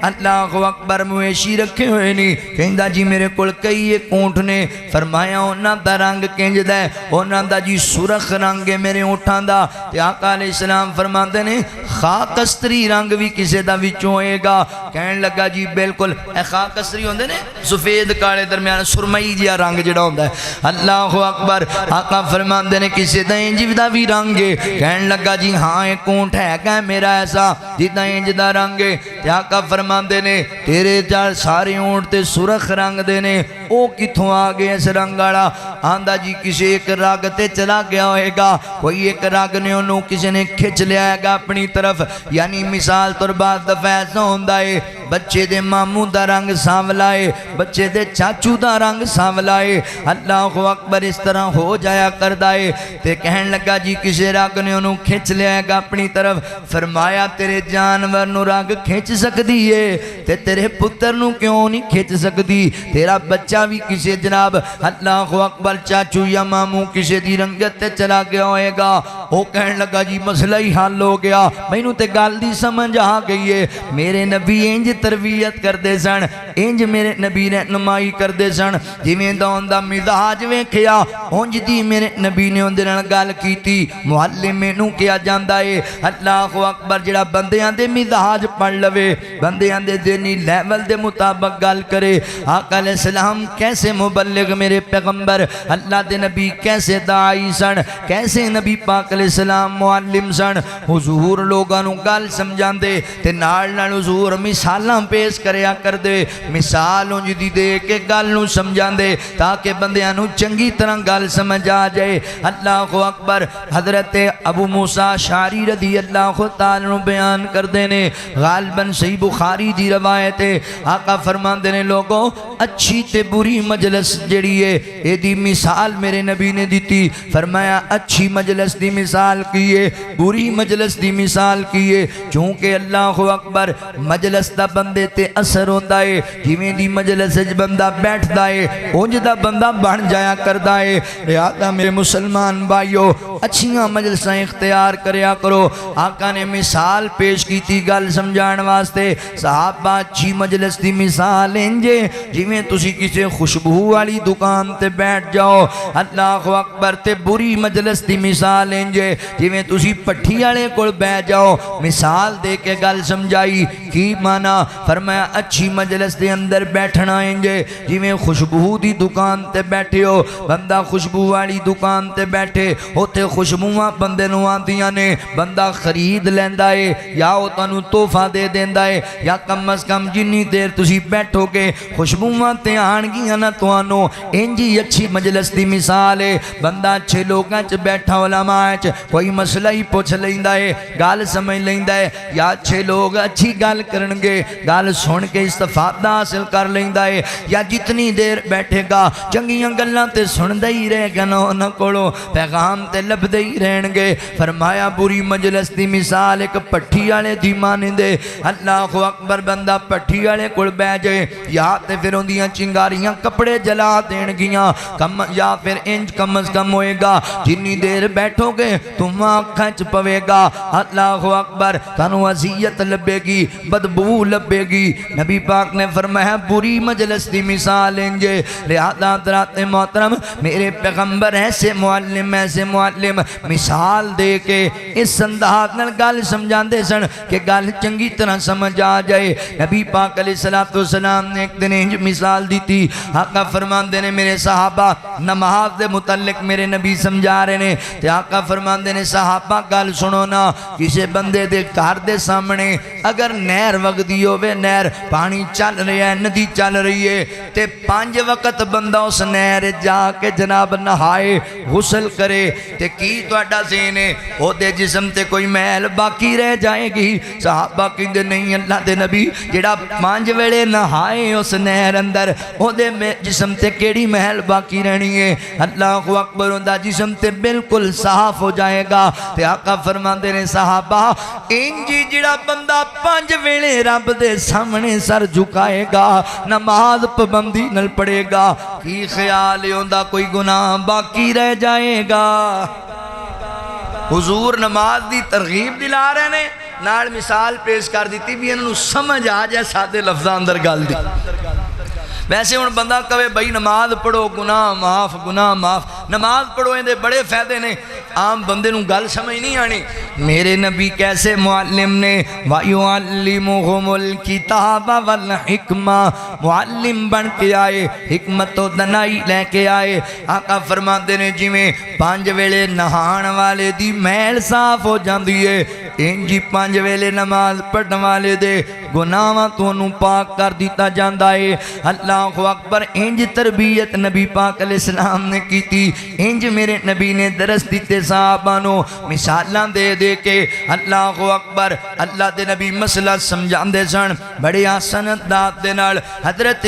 اللہ اکبر مویشی رکھے ہوئے نہیں کہندہ جی میرے کول کئی ایک اونٹ نے فرمایا انہاں دا رنگ کنج دا ہے انہاں دا جی سرخ رنگ ہے میرے اونٹھاں دا تے آقا علیہ السلام فرماندے نے خاکستری رنگ بھی کسے دا وچوں ہوئے گا کہن لگا جی بالکل اے خاکستری ہوندے نے سفید کالے درمیان سرمئی جیا رنگ جڑا ہوندا ہے اللہ اکبر آقا فرماندے نے کسے دا انج دا بھی رنگ ہے کہن لگا جی ہاں ایک اونٹ ہے کہ میرا ایسا جتنا انج دا رنگ ہے تے آقا فرماندے نے تیرے چار سارے اونٹ تے سرخ رنگ دے نے او کتھوں آگے اس رنگ والا آندہ جی کسی ایک راگ تے چلا گیا ہوئے گا کوئی ایک راگ نے انہوں کسی نے کھچ لیا گا اپنی طرف یعنی مثال طور بعد دفعہ ایسا ہوندہ ہے بچے دے ماموں دا رنگ سانولائے بچے دے چاچو دا رنگ سانولائے اللہ اکبر اس طرح ہو جایا کردائے تے کہن لگا جی کسی راگ نے انہوں کھچ لیا گا اپنی طرف فرمایا تیرے جانور نو راگ کھچ سکتی ہے تے تیرے پتر نو کیوں نہیں کھچ سکتی تیرا بچہ بھی کسی جناب اللہ اکبر چاچو یا ماموں کسی دی رنگت تے چلا گیا ہوئے گا وہ کہن لگا جی مسئلہ ہی حل ہو گیا میں نو تے گال دی سمجھ آ گئی ہے میرے نبی انج تربیت کر دے سن انج میرے نبی رہنمائی کر دے سن جی میں دون دا مزاج ویکھیا انج دی میرے نبی نے اندر گال کی تھی معلم میں نو کیا جاندہ ہے اللہ اکبر جڑا بندیاں دے مزاج پڑھ لوے بندیاں دے دینی لیول دے مطابق گال کرے آقا علیہ السلام کیسے مبلغ میرے پیغمبر اللہ دے نبی کیسے داعی سن کیسے نبی پاک علیہ السلام معلم سن حضور لوگانوں گال سمجھان دے تے نال حضور مثالاں پیش کریا کر دے مثال انج دی دے کے گال نو سمجھان دے تاکہ بندیاں نو چنگی طرح گال سمجھ آ جائے اللہ اکبر حضرت ابو موسیٰ اشعری رضی اللہ تعالیٰ نو بیان کر دینے غالباً صحیح بخاری دی روایت ہے آقا فرمان دینے لوگوں اچھی تے بری مجلس جڑی ہے یہ دی مثال میرے نبی نے دیتی فرمایا اچھی مجلس دی مثال کیے بری مجلس دی مثال کیے چونکہ اللہ اکبر مجلس دا بندے تے اثر ہوتا ہے جویں دی مجلس اج بندہ بیٹھ دائے اونج دا بندہ بن جایا کر دائے لہذا میرے مسلمان بھائیو اچھیاں مجلسیں اختیار کریا کرو آقا نے مثال پیش کی تھی گل سمجھان واسطے صحابہ اچھی مجلس دی مثال انجے جویں تسی کسی خوشبو والی دکان تے بیٹھ جاؤ اللہ اکبر تے بری مجلس دی مثال انجے جویں تسی پٹھی والے کول بیٹھ جاؤ مثال دے کے گل سمجھائی کی مانا فرمایا اچھی مجلس دے اندر بیٹھنا انجے جویں خوشبو دی دکان تے بیٹھے ہو بندہ خوشبو والی دکان تے بیٹھے ہوتے خوشبوواں بندے نو آندیاں نے بندہ خرید لیندہ ہے یا وہ تانوں تحفہ دے دیندہ ہے یا کم از کم جنی دیر تسی بیٹھو گے خوشبوواں تے آن گیا نا توانو انجی اچھی مجلس دی مثال ہے بندہ اچھے لوگاں چ بیٹھا علماء چ کوئی مسئلہ ہی پوچھ لیندا ہے گال سمجھ لیندا ہے یا اچھے لوگ اچھی گال کرنگے گال سن کے استفادہ حاصل کر لیندا ہے یا جتنی دیر بیٹھے گا چنگیاں گلاں تے سن ہی رہ گا نہ کولو پیغام تے لبدے ہی رہن گے فرمایا بری مجلس دی مثال ایک پٹھی والے دی مانندے اللہ اکبر بندہ پٹھی والے کول بیٹھ جائے یا تے پھر اندیاں چنگاریاں کپڑے جلا دین گیاں کم یا پھر انج کم از کم ہوئے گا جنی دیر بیٹھو گے تم آنکھیں پوے گا اللہ اکبر تانو اذیت لبے گی بدبو لبے گی نبی پاک نے فرمایا بری مجلس دی مثال انجے لہذا حضرات محترم میرے پیغمبر ایسے معلم مثال دے کے اس انداز نال گل سمجھان دے سن کہ گل چنگی طرح سمجھ آ جائے نبی پاک علیہ السلام نے ایک دن انج مثال دی تھی آقا فرمان دے نے میرے صحابہ نماز دے متعلق میرے نبی سمجھا رہے نے تے آقا فرمان دے نے صحابہ گل سنو نا کسے بندے دے گھر دے سامنے اگر نہر وگدی ہوئے نہر پانی چل رہی ہے ندی چل رہی ہے تے 5 وقت بندہ اس نہر جا کے جناب نہائے غسل کرے تے کی توڑا زینے او دے جسم تے کوئی محل باقی رہ جائے گی صحابہ کہندے نہیں اللہ دے نبی جڑا 5 ویلے نہائے اس نہر اندر او دے جسم تے کیڑی محل باقی رہنی ہے اللہ اکبر اندہ جسم تے بالکل صاف ہو جائے گا تے آقا فرمان دے نے صحابہ انجی جڑا بندہ 5 ویلے رب دے سامنے سر جھکائے گا نماز پابندی نل پڑے گا کی خیال اندہ کوئی گناہ باقی رہ جائے گا حضور نماز دی ترغیب دلا رہے نے نال مثال پیش کر دیتی بھی انہوں سمجھ آ جائے سادے لفظہ اندر گال دی ویسے ان بندہ کہے بھائی نماز پڑھو گناہ معاف نماز پڑھو اندے بڑے فائدے نے عام بندے نوں گل سمجھ نہیں آنی میرے نبی کیسے معلم نے وَيُعَلِّمُهُمُ الْكِتَابَ وَالْحِكْمَةِ معلم بن کے آئے حکمت و دنائی لے کے آئے آقا فرماتے نے جی میں 5 ویلے نہان والے دی محل صاف ہو جاندی ہے انجی 5 ویلے نماز پڑھن والے دے گناہاں تو انہوں پاک کر دیتا جاندہ ہے اللہ اکبر انج تربیت نبی پاک علیہ السلام نے کی تھی انج میرے نبی نے درس دیتے صحابانوں مثالاں دے دے کے اللہ اکبر اللہ دے نبی مسئلہ سمجھان دے سن بڑے آسان انداز دے نال حضرت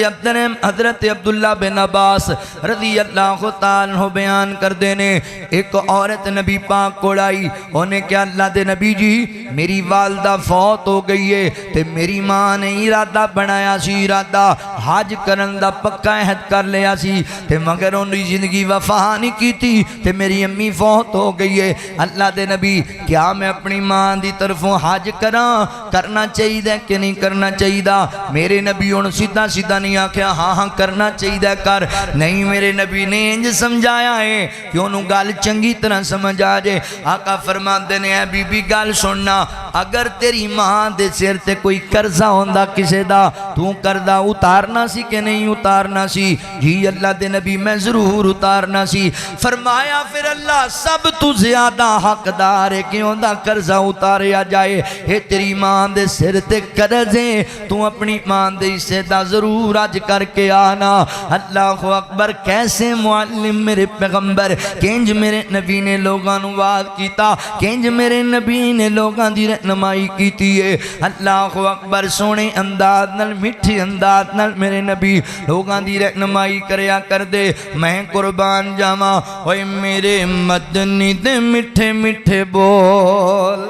عبداللہ بن عباس رضی اللہ تعالیٰ بیان کر دینے ایک عورت نبی پاک کو لائی انہیں کیا اللہ دے نبی جی میری والدہ فوت ہو گئی ہے تے میری ماں نے ارادہ بنایا سی ارادہ حج کرن دا پکا عہد کر لیا سی تے مگر انہی زندگی وفا نہیں کی تھی تے میری امی فوت ہو گئی ہے اللہ دے نبی کیا میں اپنی ماں دی طرفوں حج کرنا چاہیے دے کہ نہیں کرنا چاہیے دا میرے نبی ان سیدھا نہیں آکھیا ہاں کرنا چاہیے دے کر نہیں میرے نبی نے انج سمجھایا ہے کہ انہوں گال چنگی طرح سمجھ آ جائے آقا فرماتے نے اے بی بی گال سننا اگر تیری ماں دے سر تے کوئی قرضہ ہوندہ کسے دا تو قرضہ اتارنا سی کہ نہیں اتارنا سی جی اللہ دے نبی میں ضرور اتارنا سی فرمایا پھر اللہ سب تو زیادہ حقدار ہے کہ ہوندہ قرضہ اتاریا جائے اے تیری ماں دے سر تے قرضیں تو اپنی ماں دے اسے دا ضرور آج کر کے آنا اللہ اکبر کیسے معلم میرے پیغمبر کینج میرے نبی نے لوگاں نواز کیتا کینج میرے نبی نے لوگاں دی رہنمائی کیتی ہے اللہ اکبر سونے انداز نل مٹھی انداز نل میرے نبی لوگاں دی رہنمائی کریا کر دے میں قربان جاما اوے میرے مدنی دے مٹھے مٹھے بول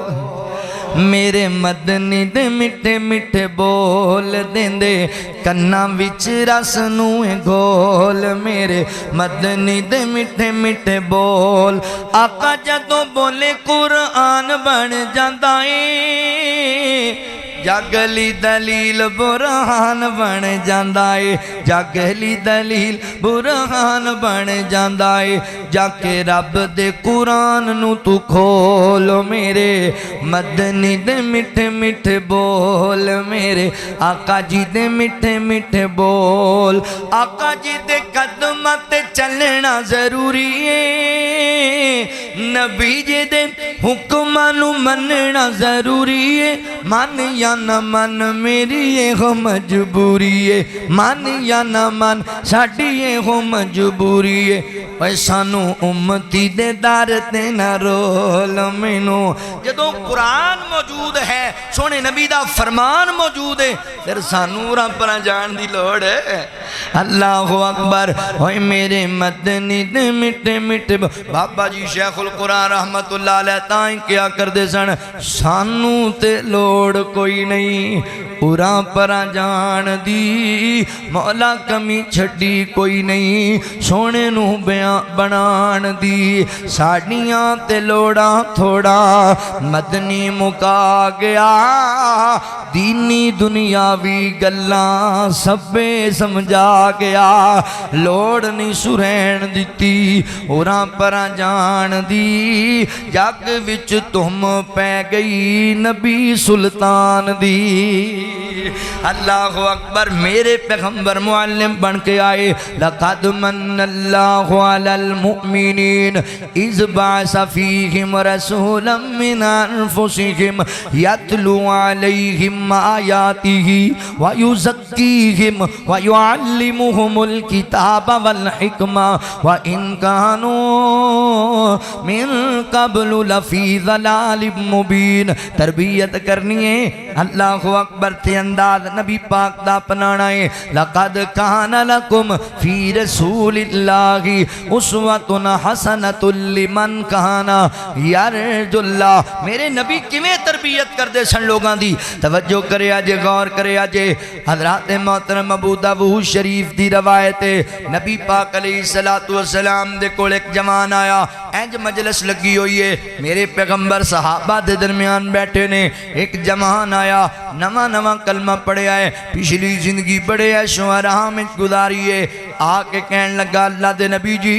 میرے مدنی دے مٹھے مٹھے بول دیں دے کنا وچ رس نوے گول میرے مدنی دے مٹھے مٹھے بول آقا جدوں بولے قرآن بن جاندا اے جاگلی دلیل برہان بن جاندا اے جاگلی دلیل برہان بن جاندا اے جا کے رب دے قرآن نو تو کھول میرے مدنی دے میٹھے میٹھے بول میرے آقا جی دے میٹھے میٹھے بول آقا جی دے قدمات چلنا ضروری ہے نبی جی دے حکمانو مننا ضروری ہے من یا نہ من میری یہ ہو مجبوری ہے من یا نہ من ساڑی یہ ہو مجبوری ہے اے سانو امتی دے دار تے نہ رول مینو جدو قرآن موجود ہے سونے نبی دا فرمان موجود ہے پھر سانو رب پر جان دی لوڑ ہے اللہ اکبر اوے میرے مدنی دے مٹے مٹے بابا جی شیخ القرآن رحمت اللہ علیہ تائیں کیا کر دے سن سانو تے لوڑ کوئی نہیں پورا پر جان دی مولا کمی چھڑی کوئی نہیں سونے نو بنان دی ساڑیاں تے لوڑا تھوڑا مدنی مکا گیا دینی دنیاوی گلاں سبے سمجھا گیا لوڑ نہیں سرین دیتی اوراں پر جان دی جگ وچ تم پہ گئی نبی سلطان دی اللہ اکبر میرے پیغمبر معلم بن کے آئے لقد من اللہ علی المؤمنین اذ بعث فیہم رسولا من انفسہم یتلو علیہم آیاتہ ویزکیہم ویعلمہم الکتاب والحکمہ وإن كانوا من قبل لفی ضلال مبین تربیت کرنی ہے اللہ اکبر تے انداز نبی پاک دا اپنانا ہے لقد کان لکم فی رسول اللہ اسوۃ حسنۃ لمن کان یرجو اللہ میرے نبی کیویں تربیت کر دے سن لوگاں دی توجہ کرے آجے غور کرے آجے حضرات محترم ابو داؤد شریف دی روایت نبی پاک علیہ السلام دے کول ایک جوان آیا اینج مجلس لگی ہوئی ہے میرے پیغمبر صحابہ دے درمیان بیٹھے نے ایک جوان آیا نواں کلمہ پڑھے آئے پچھلی زندگی بڑے عیش و آرام میں گزاری ہے آ کے کہنے لگا اللہ دے نبی جی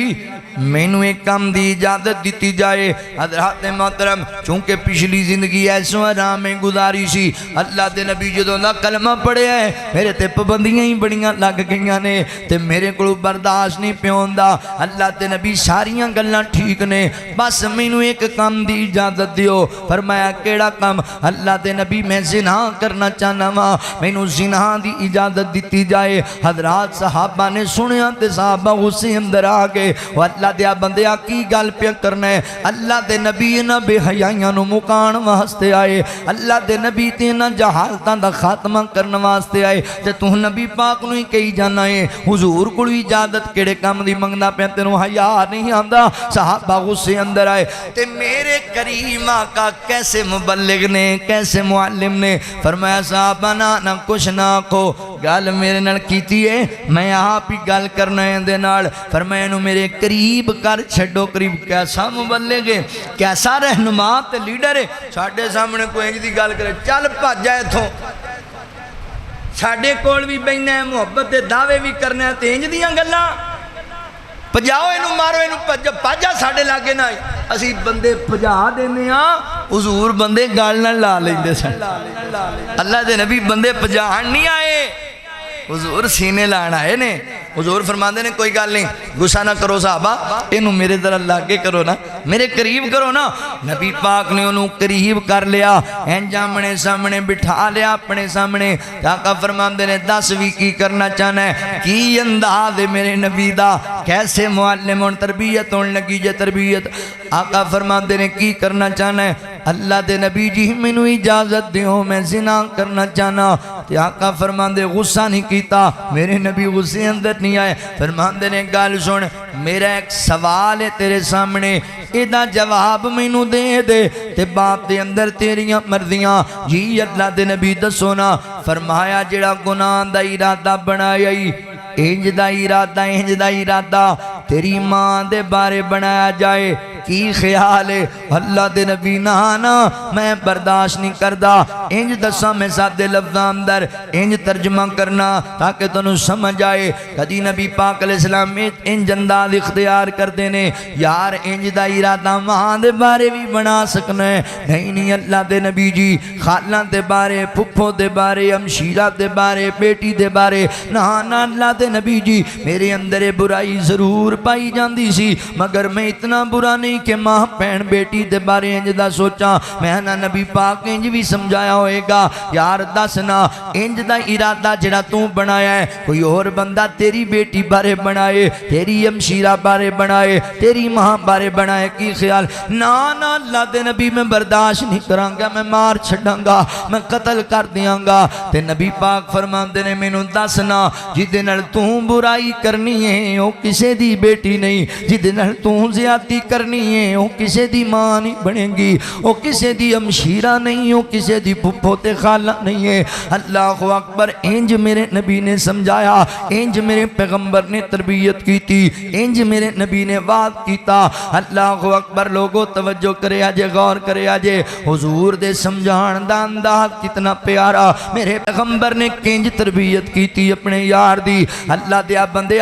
مینوں ایک کام دی اجازت دیتی جائے حضرات محترم چونکہ پچھلی زندگی عیش و آرام میں گزاری سی اللہ دے نبی جدوں دا کلمہ پڑھے آئے میرے تے پابندیاں ہی بڑیاں لگ گئیاں نے تے میرے کولوں برداشت نہیں پیوندا اللہ دے نبی ساریاں گلاں ٹھیک نے بس مینوں ایک کام دی اجازت دیو فرمایا کیڑا کام اللہ دے نبی میں زنا کرنا چاہنا وا مینوں زنا دی اجازت دیتی جائے حضرات صحابہ نے سنیا تے صحابہ غصے اندر آ گئے او اللہ دیا بندیا کی گل پہ کرنا ہے اللہ دے نبی نہ بے حیائیاں نو مکان واسطے آئے اللہ دے نبی تے نہ جہالتاں دا خاتمہ کرن واسطے آئے تے تو نبی پاک نو ہی کہی جانا ہے حضور کول اجازت کیڑے کام دی منگدا پیا تینوں حیا نہیں آندا صحابہ غصے اندر آئے تے میرے کریم آقا کیسے مبلغ نے کیسے معلم نے فرمایا صحابہ نہ کچھ نہ کو گل میرے نال کیتی ہے میں آپ ہی گل کرنا ہے دے نال فرمایا نو میرے قریب کر چھڈو قریب کیسا مبلغ ہے کیسا رہنما تے لیڈر ہے ساڈے سامنے کوئی انج دی گل کرے چل بھج جائے تھوں ساڈے کول بھی بہنا ہے محبت دے دعوے بھی کرنا ہے تے انج دیاں گلاں پجاؤ اینو مارو اینو پاجا ساڑھے لاگے نہ اسی بندے پجا دینے ہاں حضور بندے گال نہ لا لیندے سن اللہ دے نبی بندے پجاہن نہیں آئے حضور سینے لانا آئے نے حضور فرماندے نے کوئی گال نہیں غصہ نہ کرو صحابہ اینو میرے در اللہ کے کرو نا میرے قریب کرو نا نبی پاک نے انہوں قریب کر لیا انجامنے سامنے بٹھا لیا اپنے سامنے آقا فرماندے نے 10ویں کی کرنا چاہنا ہے کی انداز میرے نبی دا کیسے معلم اور تربیت ہونے لگی جے تربیت آقا فرماندے نے کی کرنا چاہنا ہے اللہ دے نبی جی مینوں اجازت دیو میں زنا کرنا چاہنا تے آقا فرماندے غصہ نہیں کیتا میرے نبی غصے اندر نہیں آئے فرماندے نے گال سن میرا ایک سوال ہے تیرے سامنے ایدہ جواب مینوں دے دے تے باپ دے اندر تیریاں مرضیاں جی اللہ دے نبی دسونا فرمایا جڑا گناہ دا ارادہ بنایا انج دا ارادہ تیری ماں دے بارے بنایا جائے کی خیال ہے اللہ دے نبی نانا میں برداشت نہیں کردا انج دساں میں سادے لفظاں اندر انج ترجمہ کرنا تاکہ تنوں سمجھ آئے کدی نبی پاک علیہ السلام انج انداز اختیار کر دینے یار انج دا ارادہ ماں دے بارے بھی بنا سکنا ہے نہیں اللہ دے نبی جی خالہ دے بارے پھپھو دے بارے امشیرہ دے بارے بیٹی دے بارے نانا اللہ دے نبی جی میرے اندر برائی ضرور پائی جاندی سی مگر میں اتنا برا نہیں کہ ماں پین بیٹی دے بارے انج دا سوچا میں نہ نبی پاک انج بھی سمجھایا ہوئے گا یار دسنا انج دا ارادہ جڑا تو بنایا ہے کوئی اور بندہ تیری بیٹی بارے بنائے تیری امشیرہ بارے بنائے تیری ماں بارے بنائے کی خیال نانا اللہ دے نبی میں برداشت نہیں کروں گا میں مار چھڑاں گا میں قتل کر دیاں گا تے نبی پاک فرماندے نے مینوں دسنا جدے نال تو برائی کرنی ہے او کسے دی بیٹی نہیں جدے نال تو زیادتی کرنی ہے او کسے دی ماں نہیں بنے گی او کسے دی امشیرہ نہیں او کسے دی پھپھو تے خالہ نہیں ہے اللہ اکبر انج میرے نبی نے سمجھایا انج میرے پیغمبر نے تربیت کی تھی انج میرے نبی نے وعد کیتا اللہ اکبر لوگوں توجہ کرے آجے غور کرے آجے حضور دے سمجھان دا انداز کتنا پیارا میرے پیغمبر نے کنج تربیت کی تھی اپنے یار دی اللہ دیا بندے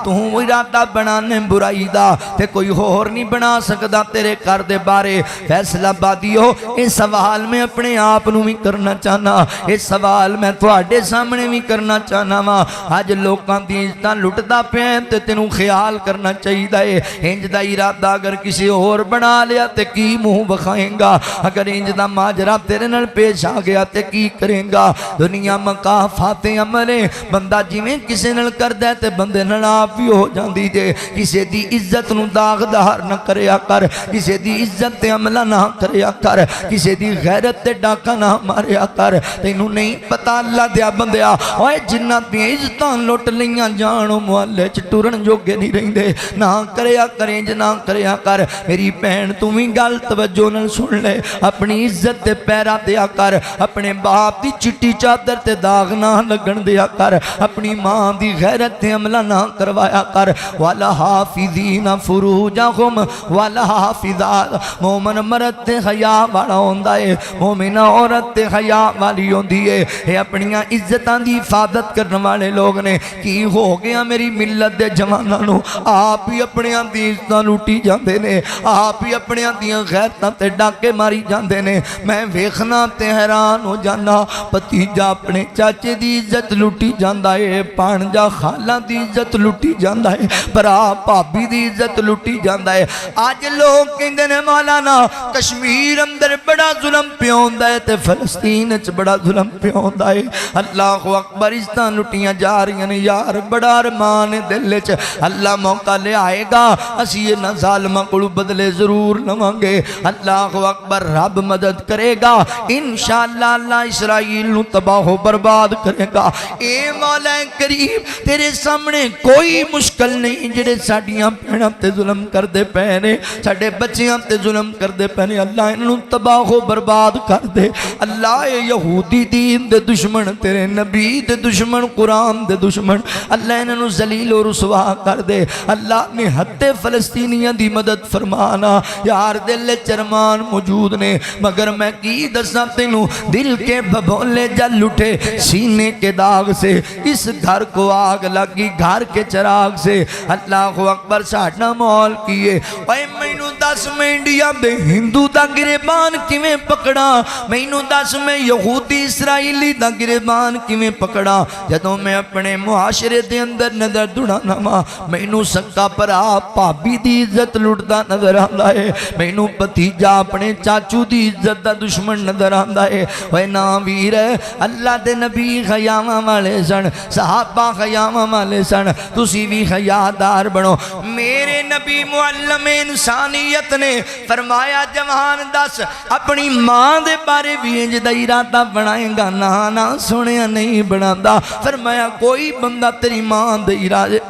تو ارادہ بنانے برائی دا تے کوئی اور نہیں بنا سکتا تیرے کر دے بارے فیصلہ بادی ہو اس سوال میں اپنے آپ نو بھی کرنا چاہنا اس سوال میں تواڈے سامنے بھی کرنا چاہنا وا آج لوکاں دی عزتاں لٹدا پیا تے تینوں خیال کرنا چاہیے انج دا ارادہ اگر کسی اور بنا لیا تے کی منہ بکھائیں گا اگر انج دا ماجرا تیرے نال پیش آ گیا تے کی کریں گا دنیا مکافات عملے بندہ جویں کسے نال کردا ہے تے بندے نال آپ بھی ہو جاندی جے کسے دی عزت نو داغدار نہ کریا کر کسے دی عزت تے عملہ نہ کریا کر کسے دی غیرت تے ڈاکا نہ ماریا کر تینوں نہیں پتہ اللہ دیا بندیا اوے جنہ دی عزتاں لٹ لیاں جانو محلے چ ٹرن جوگے نہیں رہندے نہ کریا کریں نہ کریا کر میری بہن تو بھی گل توجہ نال سن لے اپنی عزت تے پیرا دیا کر اپنے باپ دی چٹی چادر تے داغ نہ لگن دیا کر اپنی ماں دی غیرت تے عملہ نہ کروایا کر والا حافظین فروجہم والا حافظات مومن مرد تے حیا والا ہوندا ہے مومن عورت تے حیا والی ہوندی ہے اے اپنی عزتاں دی حفاظت کرن والے لوگ نے کی ہو گیا میری ملت دے جواناں نو آپ ہی اپنے دی عزتاں لوٹی جاندے نے آپ ہی اپنے دیاں غیرتاں تے ڈاکے ماری جاندے نے میں ویکھنا تے حیران ہو جانا پتیجا اپنے چاچے دی عزت لوٹی جاندا ہے پانجا خالہ دی عزت لوٹی جاندا ہے برا بھابی دی عزت لوٹی جاندا ہے اج لوگ کہندے نے مولانا کشمیر اندر بڑا ظلم پیا ہوندا ہے تے فلسطین وچ بڑا ظلم پیا ہوندا ہے اللہ اکبر عزتاں لوٹیاں جا رہی ہیں یار بڑا ارمان دل وچ اللہ موقع لے آئے گا اسی یہ نہ ظالماں کولوں بدلے ضرور لواں گے اللہ اکبر رب مدد کرے گا انشاءاللہ اللہ اسرائیل نو تباہ و برباد کرے گا اے مولا کریم تیرے سامنے کوئی مشکل نہیں جڑے ساڈیاں بھیناں تے ظلم کردے پے نے ساڈے بچیاں تے ظلم کردے پے نے اللہ انہاں تباہ و برباد کر دے اللہ اے یہودی دین دے دشمن تیرے نبی دے دشمن قرآن دے دشمن اللہ انہاں ذلیل و رسوا کر دے اللہ نے حد فلسطینیاں دی مدد فرمانا یار دل چرمان موجود نے مگر میں کی دساں تینوں دل کے بھولے جل اٹھے سینے کے داغ سے اس گھر کو آگ لگی گھر کے چراغ سے اللہ اکبر ساڈا مول کیے اے مینوں دس میں انڈیا دے ہندو دا گریبان کیویں پکڑا مینوں دس میں یہودی اسرائیلی دا گریبان کیویں پکڑا جدوں میں اپنے معاشرے دے اندر نظر دوڑانا وا مینوں سکا بھرا بھابی دی عزت لٹدا نظر آندا ہے مینوں بھتیجا اپنے چاچو دی عزت دا دشمن نظر آندا ہے اوے نا ویر اللہ دے نبی خیاواں والے سن صحابہ خیاواں والے سن تسی بھی خیادار بنو میرے نبی معلم انسانیت نے فرمایا جوان دس اپنی ماں دے بارے بھی انج دا ارادہ بنائے گا نہ سنیا نہیں بنادا فرمایا کوئی بندہ تیری ماں دے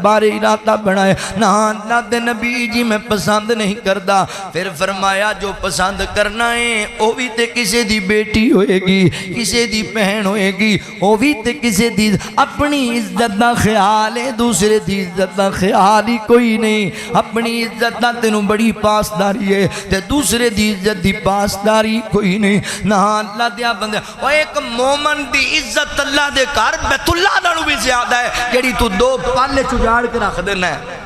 بارے ارادہ بنائے نہ اللہ دے نبی جی میں پسند نہیں کردا پھر فرمایا جو پسند کرنا ہے وہ بھی تے کسے دی بیٹی ہوئے گی کسے دی بہن ہوئے گی وہ بھی تے کسے دی اپنی عزت دا خیال ہے دوسرے دی عزت دا خیال ہی کوئی نہیں اپنی عزت دا تینوں بڑی پاس پاسداری ہے تے دوسرے دی عزت دی پاسداری کوئی نہیں. نہ اللہ دیا بندے او ایک مومن دی عزت اللہ دے گھر بیت اللہ نالوں بھی زیادہ ہے جڑی تو دو پالے چجاڑ کے رکھ دینا ہے.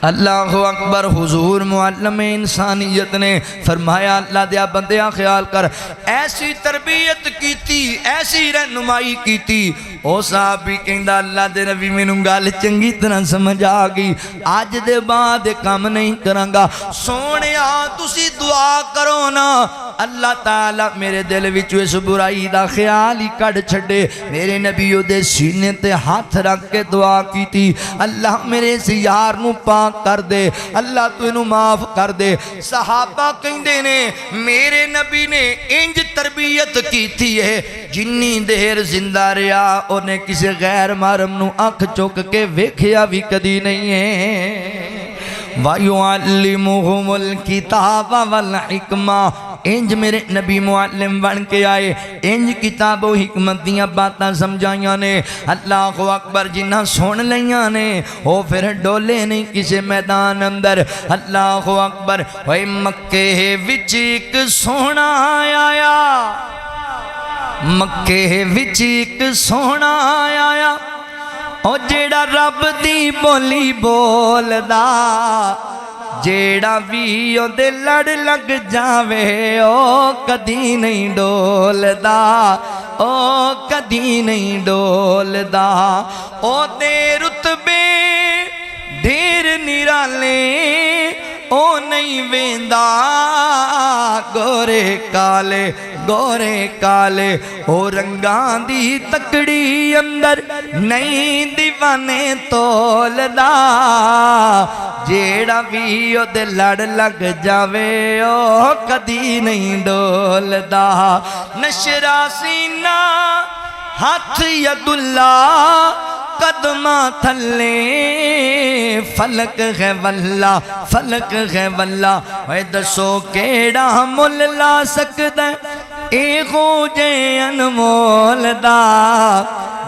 اللہ اکبر. حضور معلم انسانیت نے فرمایا اللہ دیا بندیاں خیال کر ایسی تربیت کی تھی ایسی رہنمائی کی تھی. او صحابی کہندا اللہ دے نبی مینوں گل چنگی طرح سمجھ آ گئی اج دے بعد کام نہیں کراں گا. سونیا تسی دعا کرو نا اللہ تعالی میرے دل وچ اس برائی دا خیال ہی کڈ چھڈے. میرے نبی دے سینے تے ہاتھ رکھ کے دعا کیتی اللہ میرے اس یار نو پاک کر دے اللہ تو انہوں معاف کر دے. صحابہ کہندے نے میرے نبی نے انج تربیت کی تھی ہے جنی دیر زندہ رہا انہیں کسی غیر محرم نو اکھ چوک کے ویکھیا بھی کدی نہیں ہے. وَيُعَلِّمُهُمُ الْكِتَابَ وَالْحِكْمَةَ. انج میرے نبی معلم بن کے آئے انج کتاب و حکمت دیاں باتاں سمجھائیاں نے. اللہ اکبر. جنہ سن لیاں نے وہ پھر ڈولے نہیں کسی میدان اندر. اللہ اکبر. وے مکے وچ ایک سونا آیا مکے وچ ایک سونا آیا او جیڑا رب دی بولی بول دا جیڑا بھی او دے لڑ لگ جاوے او کدی نہیں ڈول دا او کدی نہیں ڈول دا. او دے رتبے ڈھیر نرالے او نہیں ویندا گورے کالے او رنگاں دی تکڑی اندر نہیں دیوانے تول دا جیڑا بھی او دے لڑ لگ جاوے او کدی نہیں ڈول دا. نشرا سینہ ہاتھ ید اللہ قدمہ تھلے فلک ہے واللہ فلک ہے واللہ. اے دسو کیڑا مل لا سکتا ہے اے خوجے انمول دا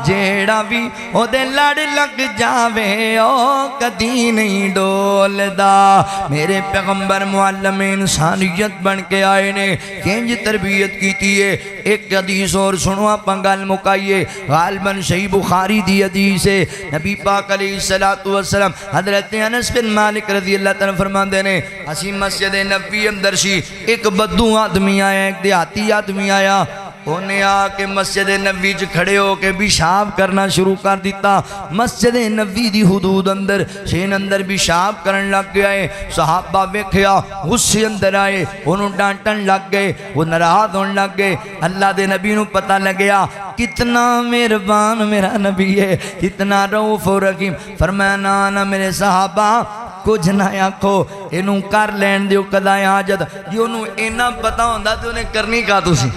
جیڑا بھی او دے لڑ لگ جاوے او کدی نہیں ڈول دا. میرے پیغمبر معلم انسانیت بن کے آئے نے کنج تربیت کی تھی ہے. ایک حدیث اور سنو آپ گل مکائیے غالباً صحیح بخاری دی حدیث ہے. نبی پاک علیہ السلام حضرت انس بن مالک رضی اللہ تعالیٰ فرماندے نے اسی مسجد نبوی اندر سی ایک بدو آدمی آیا ایک دیہاتی آدمی آیا انہیں آ کے مسجد نبوی چ کھڑے ہو کے پیشاب کرنا شروع کر دیتا. مسجد نبوی دی حدود اندر سین اندر پیشاب کرن لگ گیا ہے. صحابہ ویکھیا غصے اندر آئے انہوں ڈانٹن لگ گئے وہ ناراض ہون لگ گئے. اللہ دے نبی نو پتہ لگیا کتنا مہربان میرا نبی ہے کتنا رؤوف و رحیم. فرمایا نا میرے صحابہ کچھ نہ آکھو انہوں کر لین دیو قضاء حاجت. جی انہوں اینا پتہ ہوندا تو انہیں کرنی کا تسی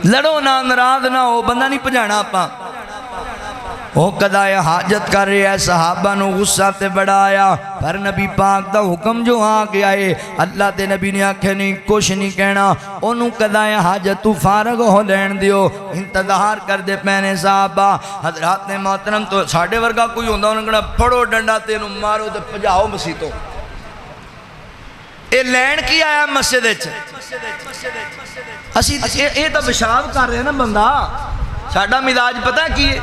لڑو نہ ناراض نہ ہو بندہ نہیں پجانا آپا. وہ قضاء حاجت کر رہے ہیں صحابہ نو غصہ تے بڑا آیا پر نبی پاک دا حکم جو آ گیا ہے اللہ دے نبی نے آکھے نہیں کچھ نہیں کہنا انہوں قضاء حاجت تو فارغ ہو لین دیو. انتظار کر دے پہنے صحابہ. حضرات نے محترم تو ساڑھے ورگا کوئی ہوندہ انہوں نے کہنا پھڑو ڈنڈا تے انہوں مارو تے پجاؤ مسیتوں. اے لین کی آیا مسجد اسی اے تو پیشاب کر رہے ہیں نا بندہ ساڈا مزاج پتہ کی ہے.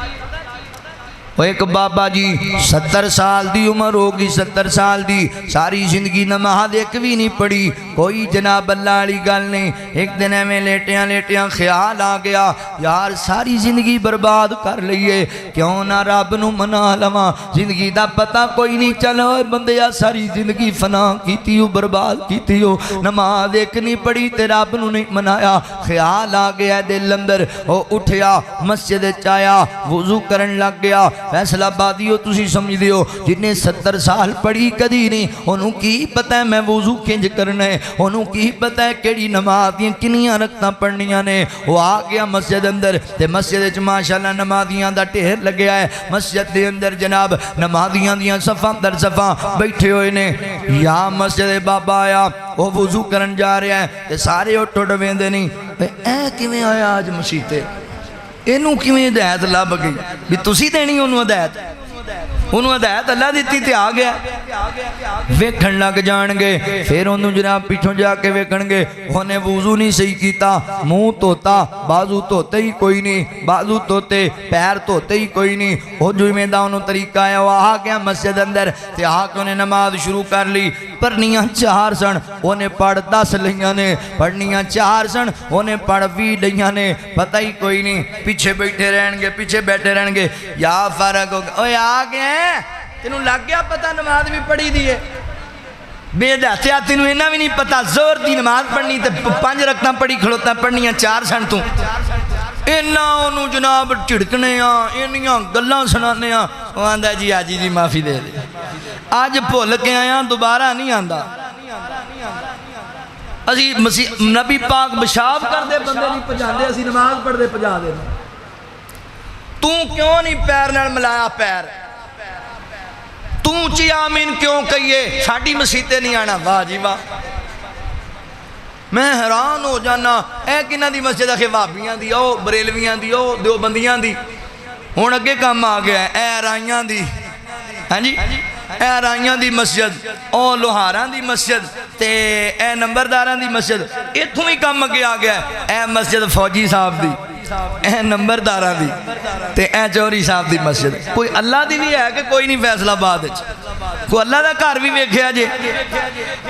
وہ ایک بابا جی 70 سال دی عمر ہوگی 70 سال دی ساری زندگی نماز ایک بھی نہیں پڑھی کوئی جناب اللہ علی گل نہیں. ایک دن میں لیٹیاں خیال آ گیا یار ساری زندگی برباد کر لئیے کیوں نہ رب نو منا لواں زندگی دا پتہ کوئی نہیں چلو بندیا ساری زندگی فنا کیتی ہو برباد کیتی ہو نماز ایک نہیں پڑھی تے رب نو نہیں منایا. خیال آ گیا دل اندر وہ اٹھیا مسجد چایا وضو کرن لگ گیا. فیصلہ بادیو تسی سمجھ دیو جنہیں 70 سال پڑھی کدی نہیں انہوں کی پتہ ہے میں وضو کنج کرنا ہے انہوں کی پتہ ہے کیڑی نمازیاں کنیاں رکھتا پڑھنیاں نے. وہ آ گیا مسجد اندر تے مسجد ماشاءاللہ نمازیاں دا ٹھہر لگیا ہے. مسجد دے اندر جناب نمازیاں دیاں صفاں در صفاں بیٹھے ہوئے نے. یا مسجد بابا آیا وہ وضو کرن جا رہے ہیں تے سارے اٹھو ڈویں دے نہیں اے کیویں آیا آج مسیتے اینوں کیویں ہدایت لب گئی بھی تسی دینی انہوں ہدایت اللہ دیتی تے آ گیا. ویکھن لگ جان گے پھر انہوں جناب پیچھوں جا کے ویکھن گے انہیں وضو نہیں صحیح کیتا منہ دھوتا بازو دھوتے ہی کوئی نہیں بازو دھوتے پیر دھوتے ہی کوئی نہیں وہ جو میں دا انہوں طریقہ ہے وہ آ گیا مسجد اندر تے آ کے انہیں نماز شروع کر لی پڑھنیاں 4 سن انہیں پڑھ 10 لیاں نے پڑھنیاں 4 سن انہیں پڑھ 20 لیاں نے پتہ ہی کوئی نہیں پیچھے بیٹھے رہن گے پیچھے بیٹھے رہن گے یا فرق ہو گیا اوہ آ گئے ہیں تینوں لگ گیا پتہ نماز بھی پڑھی دیئے بے دہتیا تینوں اینا بھی نہیں پتہ زور دی نماز پڑھنی تے 5 رکھتاں پڑھی کھڑوتا پڑھنیاں 4 سن تو اینا انہوں جناب چڑکنے اینیاں گلاں سنانے وہ آندہ جی آجی جی معافی دے دے آج بھول کے آیا دوبارہ نہیں آندہ اسی نبی پاک بشاب کر دے بندے نہیں پجھان دے اسی نماز پڑھ دے پجھا دے تو کیوں نہیں پیر نال ملایا پیر تو چی آمین کیوں کہیے ساڑھی مسیطے نہیں آنا واہ جی واہ میں حیران ہو جانا اے کنہ دی مسجد ہے وابیاں دی او بریلویاں دی او دیوبندیاں دی ہون اگے کام آ گیا ہے اے رائیاں دی ہاں جی اے رائیاں دی مسجد او لوہاراں دی مسجد تے اے نمبرداراں دی مسجد اتھوں ہی کام اگے آ گیا ہے اے مسجد فوجی صاحب دی اے نمبرداراں دی تے اے چوری صاحب دی مسجد کوئی اللہ دی بھی ہے کہ کوئی نہیں فیصلہ بات کوئی اللہ دا گھر بھی ویکھیا جے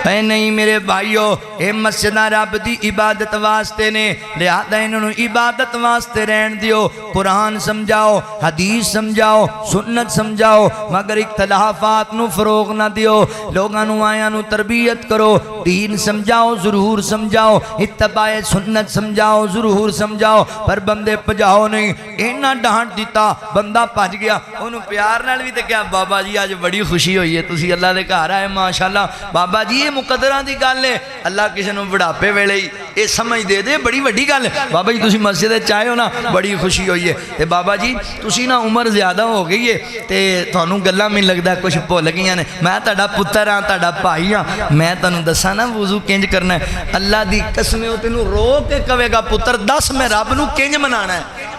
اے نہیں میرے بھائیو اے مسجدہ رب دی عبادت واسطے نے لہذا انہوں عبادت واسطے رہن دیو قرآن سمجھاؤ حدیث سمجھاؤ سنت سمجھاؤ مگر اختلافات نو فروغ نہ دیو لوگاں نو آیاں نو تربیت کرو دین سمجھاؤ ضرور سمجھاؤ اتباع سنت سمجھاؤ ضرور سمجھاؤ پر بندے پجاؤ نہیں اینا ڈھانٹ دیتا بندہ پج گیا انہوں پیار نال بھی تے کیا بابا جی آج بڑی خوشی ہوئی ہے تسی اللہ دے گھر آئے ماشاءاللہ بابا جی یہ مقدران دی گل ہے اللہ کسی نو بڑھاپے ویلے ہی یہ سمجھ دے دے بڑی وڈی گل ہے بابا جی تسی مسجد چاہے ہو نا بڑی خوشی ہوئی ہے تے بابا جی تسی نا عمر زیادہ ہو گئی ہے تے تھانوں گلاں میں لگدا کچھ بھول گئیاں نے میں تہاڈا پتر ہاں تہاڈا بھائی ہاں میں تانوں دساں نا وضو کنج کرنا ہے اللہ دی قسم او تینوں رو کے کہے گا پتر دس میں رب نو کنج منانا ہے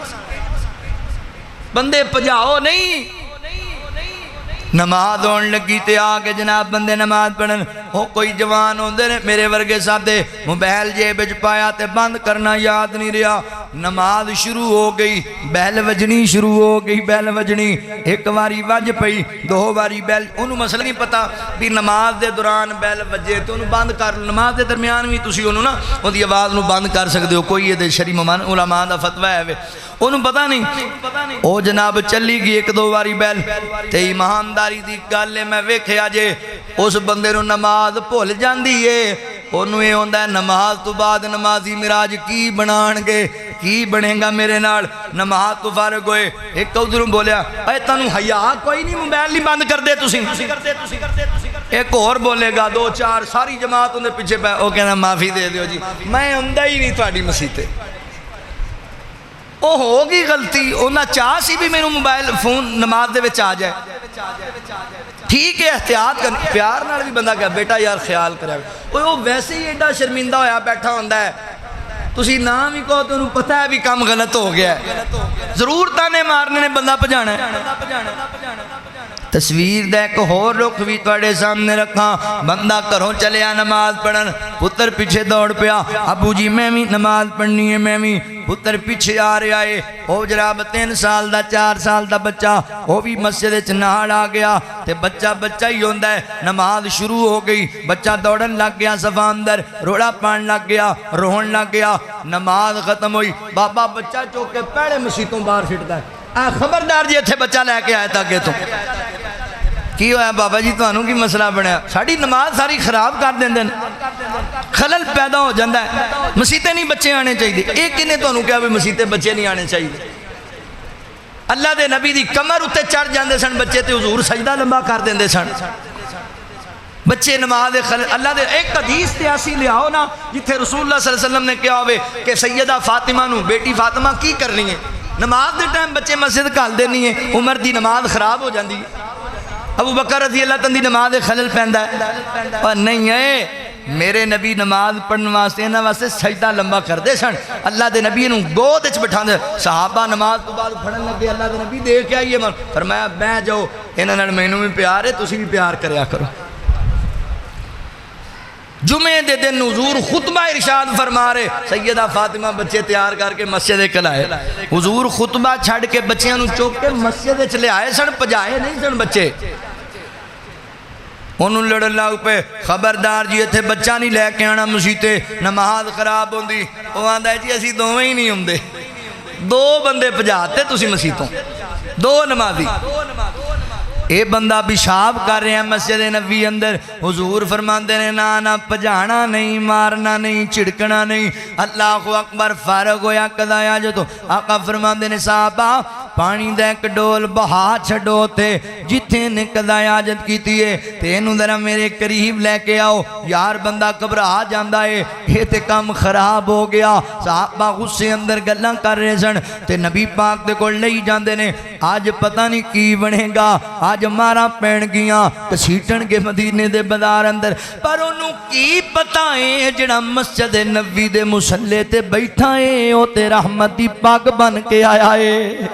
بندے پجاؤ نہیں نماز ہون لگی تے آگے جناب بندے نماز پڑھن ہو کوئی جوان ہوندے نے میرے ورگے ساتھے موبائل جیب وچ پایا تے بند کرنا یاد نہیں رہا نماز شروع ہو گئی بیل وجنی شروع ہو گئی بیل وجنی ایک واری وج پئی 2 واری بیل انہوں مسئلہ نہیں پتا بھی نماز دے دوران بیل وجے تو انہوں بند کر نماز دے درمیان بھی تسی انہوں نا وہ دی آواز نو بند کر سکتے ہو کوئی یہ دے شریع علماء دا فتوہ ہے وے انہوں پتا نہیں او جناب چلی گئی 1-2 واری بیل تے ایمانداری دی گالے میں ویکھیا جے اس بندے نو نماز بھول جاندی ہے انہوں یہ ہوندہ ہے نماز تو بعد نمازی مراج کی بنان گے کی بنے گا میرے نال نماز تو فارغ ہوئے ایک ادھروں بولیا اے تنوں حیا کوئی نہیں موبائل نہیں بند کر دے تسی ایک اور بولے گا 2-4 ساری جماعت انہیں پیچھے پہ وہ کہنا معافی دے دیو جی میں اندہ ہی نہیں تھوڑی مسیطے وہ ہوگی غلطی انہاں چاہ سی بھی میرے موبائل فون نماز دے وچ آ جائے ٹھیک ہے احتیاط کر پیار نال بھی بندہ کہا بیٹا یار خیال کرے وہ ویسے ہی ایڈا شرمندہ ہویا بیٹھا ہوندہ ہے تسی نام ہی کہو تو انہوں پتہ ہے بھی کام غلط ہو گیا ہے ضرور تانے مارنے نے بندہ پجانا ہے تصویر دے ایک اور رخ بھی توڑے سامنے رکھا بندہ کروں چلے آ نماز پڑھن پتر پیچھے دوڑ پیا ابو جی میں بھی نماز پڑھنی ہے میں بھی پتر پیچھے آ رہے آئے او جناب 3 سال دا 4 سال دا بچہ وہ بھی مسجد چنہاڑ آ گیا تے بچہ ہی ہوندہ ہے نماز شروع ہو گئی بچہ دوڑن لگ گیا صفا اندر روڑا پان لگ گیا روہن لگ گیا نماز ختم ہوئی بابا بچہ چوکے پیڑے مسیطوں باہر چھٹتا ہے خبردار جی اتھے بچہ لے کے آئے تھا کہ تم کی ہویا بابا جی تو انہوں کی مسئلہ بنیا ساڑھی نماز ساری خراب کر دیں دیں خلل پیدا ہو جاندہ ہے مسیطے نہیں بچے آنے چاہیے ایک انہیں تو انہوں کیا بھی مسیطے بچے نہیں آنے چاہیے اللہ دے نبی دی کمر اتے چڑھ جاندے سن بچے تے حضور سجدہ لمبا کر دیں دے سن بچے نماز خلل اللہ دے ایک حدیث تے ایسی لے آؤ نا جتھے رسول اللہ صلی اللہ علیہ وسلم نے کیا ہوئے کہ سیدہ فاطمہ نو بیٹی فاطمہ کی کرنی ہے نماز دے ٹائم بچے مسجد کھال دینی ہے عمر دی نماز خراب ہو جاندی ہے ابو بکر رضی اللہ تن دی نماز خلل پہندہ ہے اور نہیں ہے میرے نبی نماز پڑھنے واسطے انہاں واسطے سجدہ لمبا کردے سن اللہ دے نبی نوں گود وچ بٹھاندے صحابہ نماز تو بعد پڑھن لگے اللہ دے نبی دیکھ کے آئیے فرمایا میں جاؤ انہاں نال مینوں بھی پیار ہے تسی بھی پیار کریا کرو جمعے دے دن حضور خطبہ ارشاد فرما رہے سیدہ فاطمہ بچے تیار کر کے مسجد کل آئے حضور خطبہ چھڑ کے بچیاں نوں چوک کے مسجد چلے آئے سن پجائے نہیں سن بچے انہوں لڑن لاؤ پہ خبردار جی تھے بچہ نہیں لے کے آنا مسیطے نماز خراب ہوندی وہ آندہ ہے جی اسی دوویں ہی نہیں ہوندے دو بندے پجاتے تسی مسیطوں دو نمازی اے بندہ پیشاب کر رہے ہیں مسجد نبی اندر حضور فرماندے نے نہ پجانا نہیں مارنا نہیں چڑکنا نہیں اللہ اکبر فارغ ہویا قضایا جو تو آقا فرماندے نے صحابہ پانی دے ایک ڈول بہا چھڑو تھے جتھے نے قضایا حاجت کی تیئے تینوں ذرا میرے قریب لے کے آؤ یار بندہ گھبرا جاندا ہے یہ تے کام خراب ہو گیا صحابہ غصے اندر گلاں کر رہے سن تے نبی پاک دے کول لئی جاندے نے آج پتہ نہیں کی بنے گا آج مارا پین گیاں کسیٹن کے مدینے دے بازار اندر پر انہوں کی پتہ ہے جڑا مسجد نبی دے مسلے تے بیٹھا ہے او تے رحمت دی پاک بن کے آیا ہے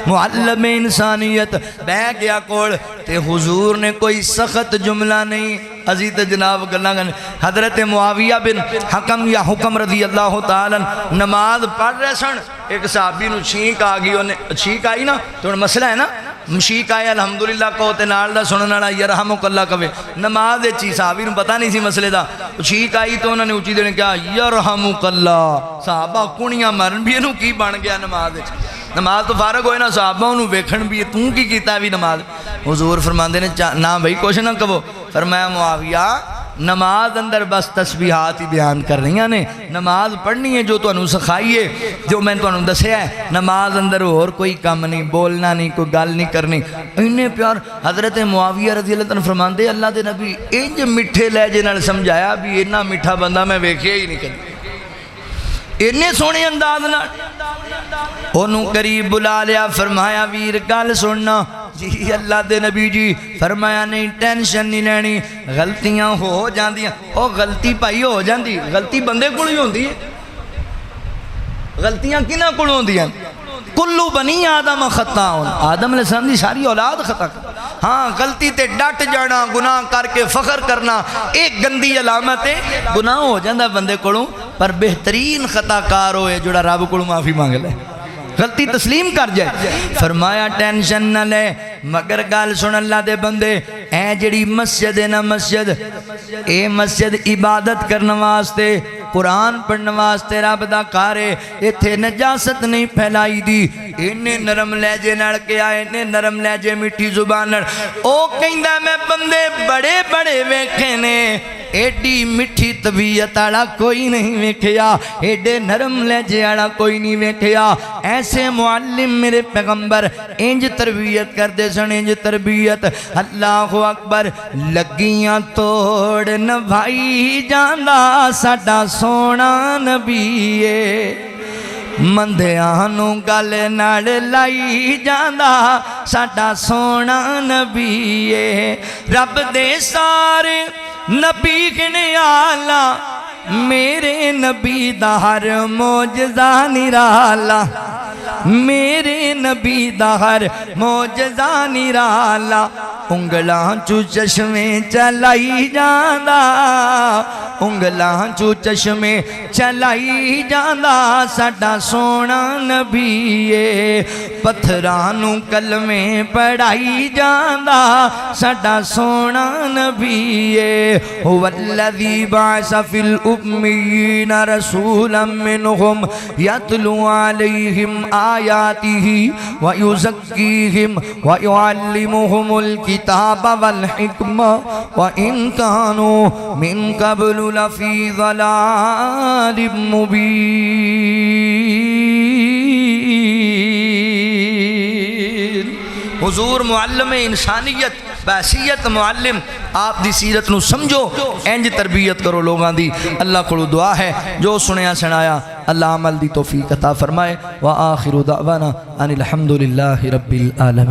معلم انسانیت بہ گیا کوڑ تے حضور نے کوئی سخت جملہ نہیں عزیز جناب گلہ گن حضرت معاویہ بن حکم یا حکم رضی اللہ تعالیٰ نماز پڑھ رہے سن ایک صحابی نو چھینک آگی چھینک آئی نا تو مسئلہ ہے نا مشیق آئے الحمدللہ کہتے نال دا سنن والا یرحمک اللہ کہے نماز دے چی صحابی نو پتہ نہیں سی مسئلے دا چھینک آئی تو انہوں نے اونچی دینے کیا یرحمک اللہ صحابہ کونیاں مرن بھی انہوں کی بن گیا نماز دے نماز تو فارغ ہوئے نا صحابہ انہوں ویکھن بھی توں کی کیتا ہے بھی نماز حضور فرماندے نے نا بھائی کچھ نہ کہو فرمایا معاویہ نماز اندر بس تسبیحات ہی بیان کر رہی ہیں نماز پڑھنی ہے جو تو انہوں سکھائیے جو میں تو انہوں دسیا ہے نماز اندر اور کوئی کام نہیں بولنا نہیں کوئی گال نہیں کرنی انہیں پیار حضرت معاویہ رضی اللہ عنہ فرماندے اللہ دے نبی انج مٹھے لہجے نال سمجھایا بھی اتنا میٹھا بندہ میں ویکھیا ہی نہیں کدی اتنے سونے انداز نال انہوں قریب بلا لیا فرمایا ویر گل سننا جی اللہ دے نبی جی فرمایا نہیں ٹینشن نہیں لینی غلطیاں ہو جاندیاں او غلطی پائی ہو جاندی غلطی بندے کو نہیں ہوندی غلطیاں کنہ کو ہوندی ہیں کلو بنی آدم خطا آدم علیہ السلام دی ساری اولاد خطا کر ہاں غلطی تے ڈٹ جانا گناہ کر کے فخر کرنا ایک گندی علامت ہے گناہ ہو جاندہ بندے کو پر بہترین خطا کار ہوئے جڑا رب کو معافی مانگ لے غلطی تسلیم کر جائے فرمایا ٹینشن نہ لے مگر گال سن اللہ دے بندے اے جڑی مسجد نہ مسجد اے مسجد عبادت کرنے واسطے قرآن پڑھنے واسطے رب دا کارے ایتھے نجاست نہیں پھیلائی دی انہیں نرم لہجے نڑ کے آئے انہیں نرم لہجے میٹھی زبان نڑ او کہندہ میں بندے بڑے بڑے ویکھے نے ایڈی مٹھی طبیعت آڑا کوئی نہیں ویکھیا ایڈے نرم لہجے آڑا کوئی نہیں ویکھیا ایسے معلم میرے پیغمبر انج تربیت کر دے سن انج تربیت اللہ اکبر لگیاں توڑ نبھائی جاندہ ساڈا سونا نبیے مندیانوں گل نڑ لائی جاندہ ساڈا سونا نبیے رب دے سارے نبی گنے آلہ میرے نبی دا ہر موجزہ نرالا میرے نبی دا ہر موجزہ نرالا انگلاں چو چشمیں چلائی جاندہ انگلاں چو چشمیں چلائی جاندہ ساڈا سونا نبیے پتھرانوں کلمیں پڑھائی جاندہ ساڈا سونا نبیے والذی بعث فی الأمین رسولا منہم یتلو علیہم آیاتہ ویزکیہم ویعلمہم الکتاب والحکمہ وَإِن كَانُوا مِن قَبْلُ لَفِي ضَلَالٍ مُبِينٍ حضور معلم انسانیت بحثیت معلم آپ دی سیرت نو سمجھو انج تربیت کرو لوگاں دی اللہ کو دعا ہے جو سنیا سنایا اللہ عمل دی توفیق عطا فرمائے وآخر دعوانا ان الحمدللہ رب العالمین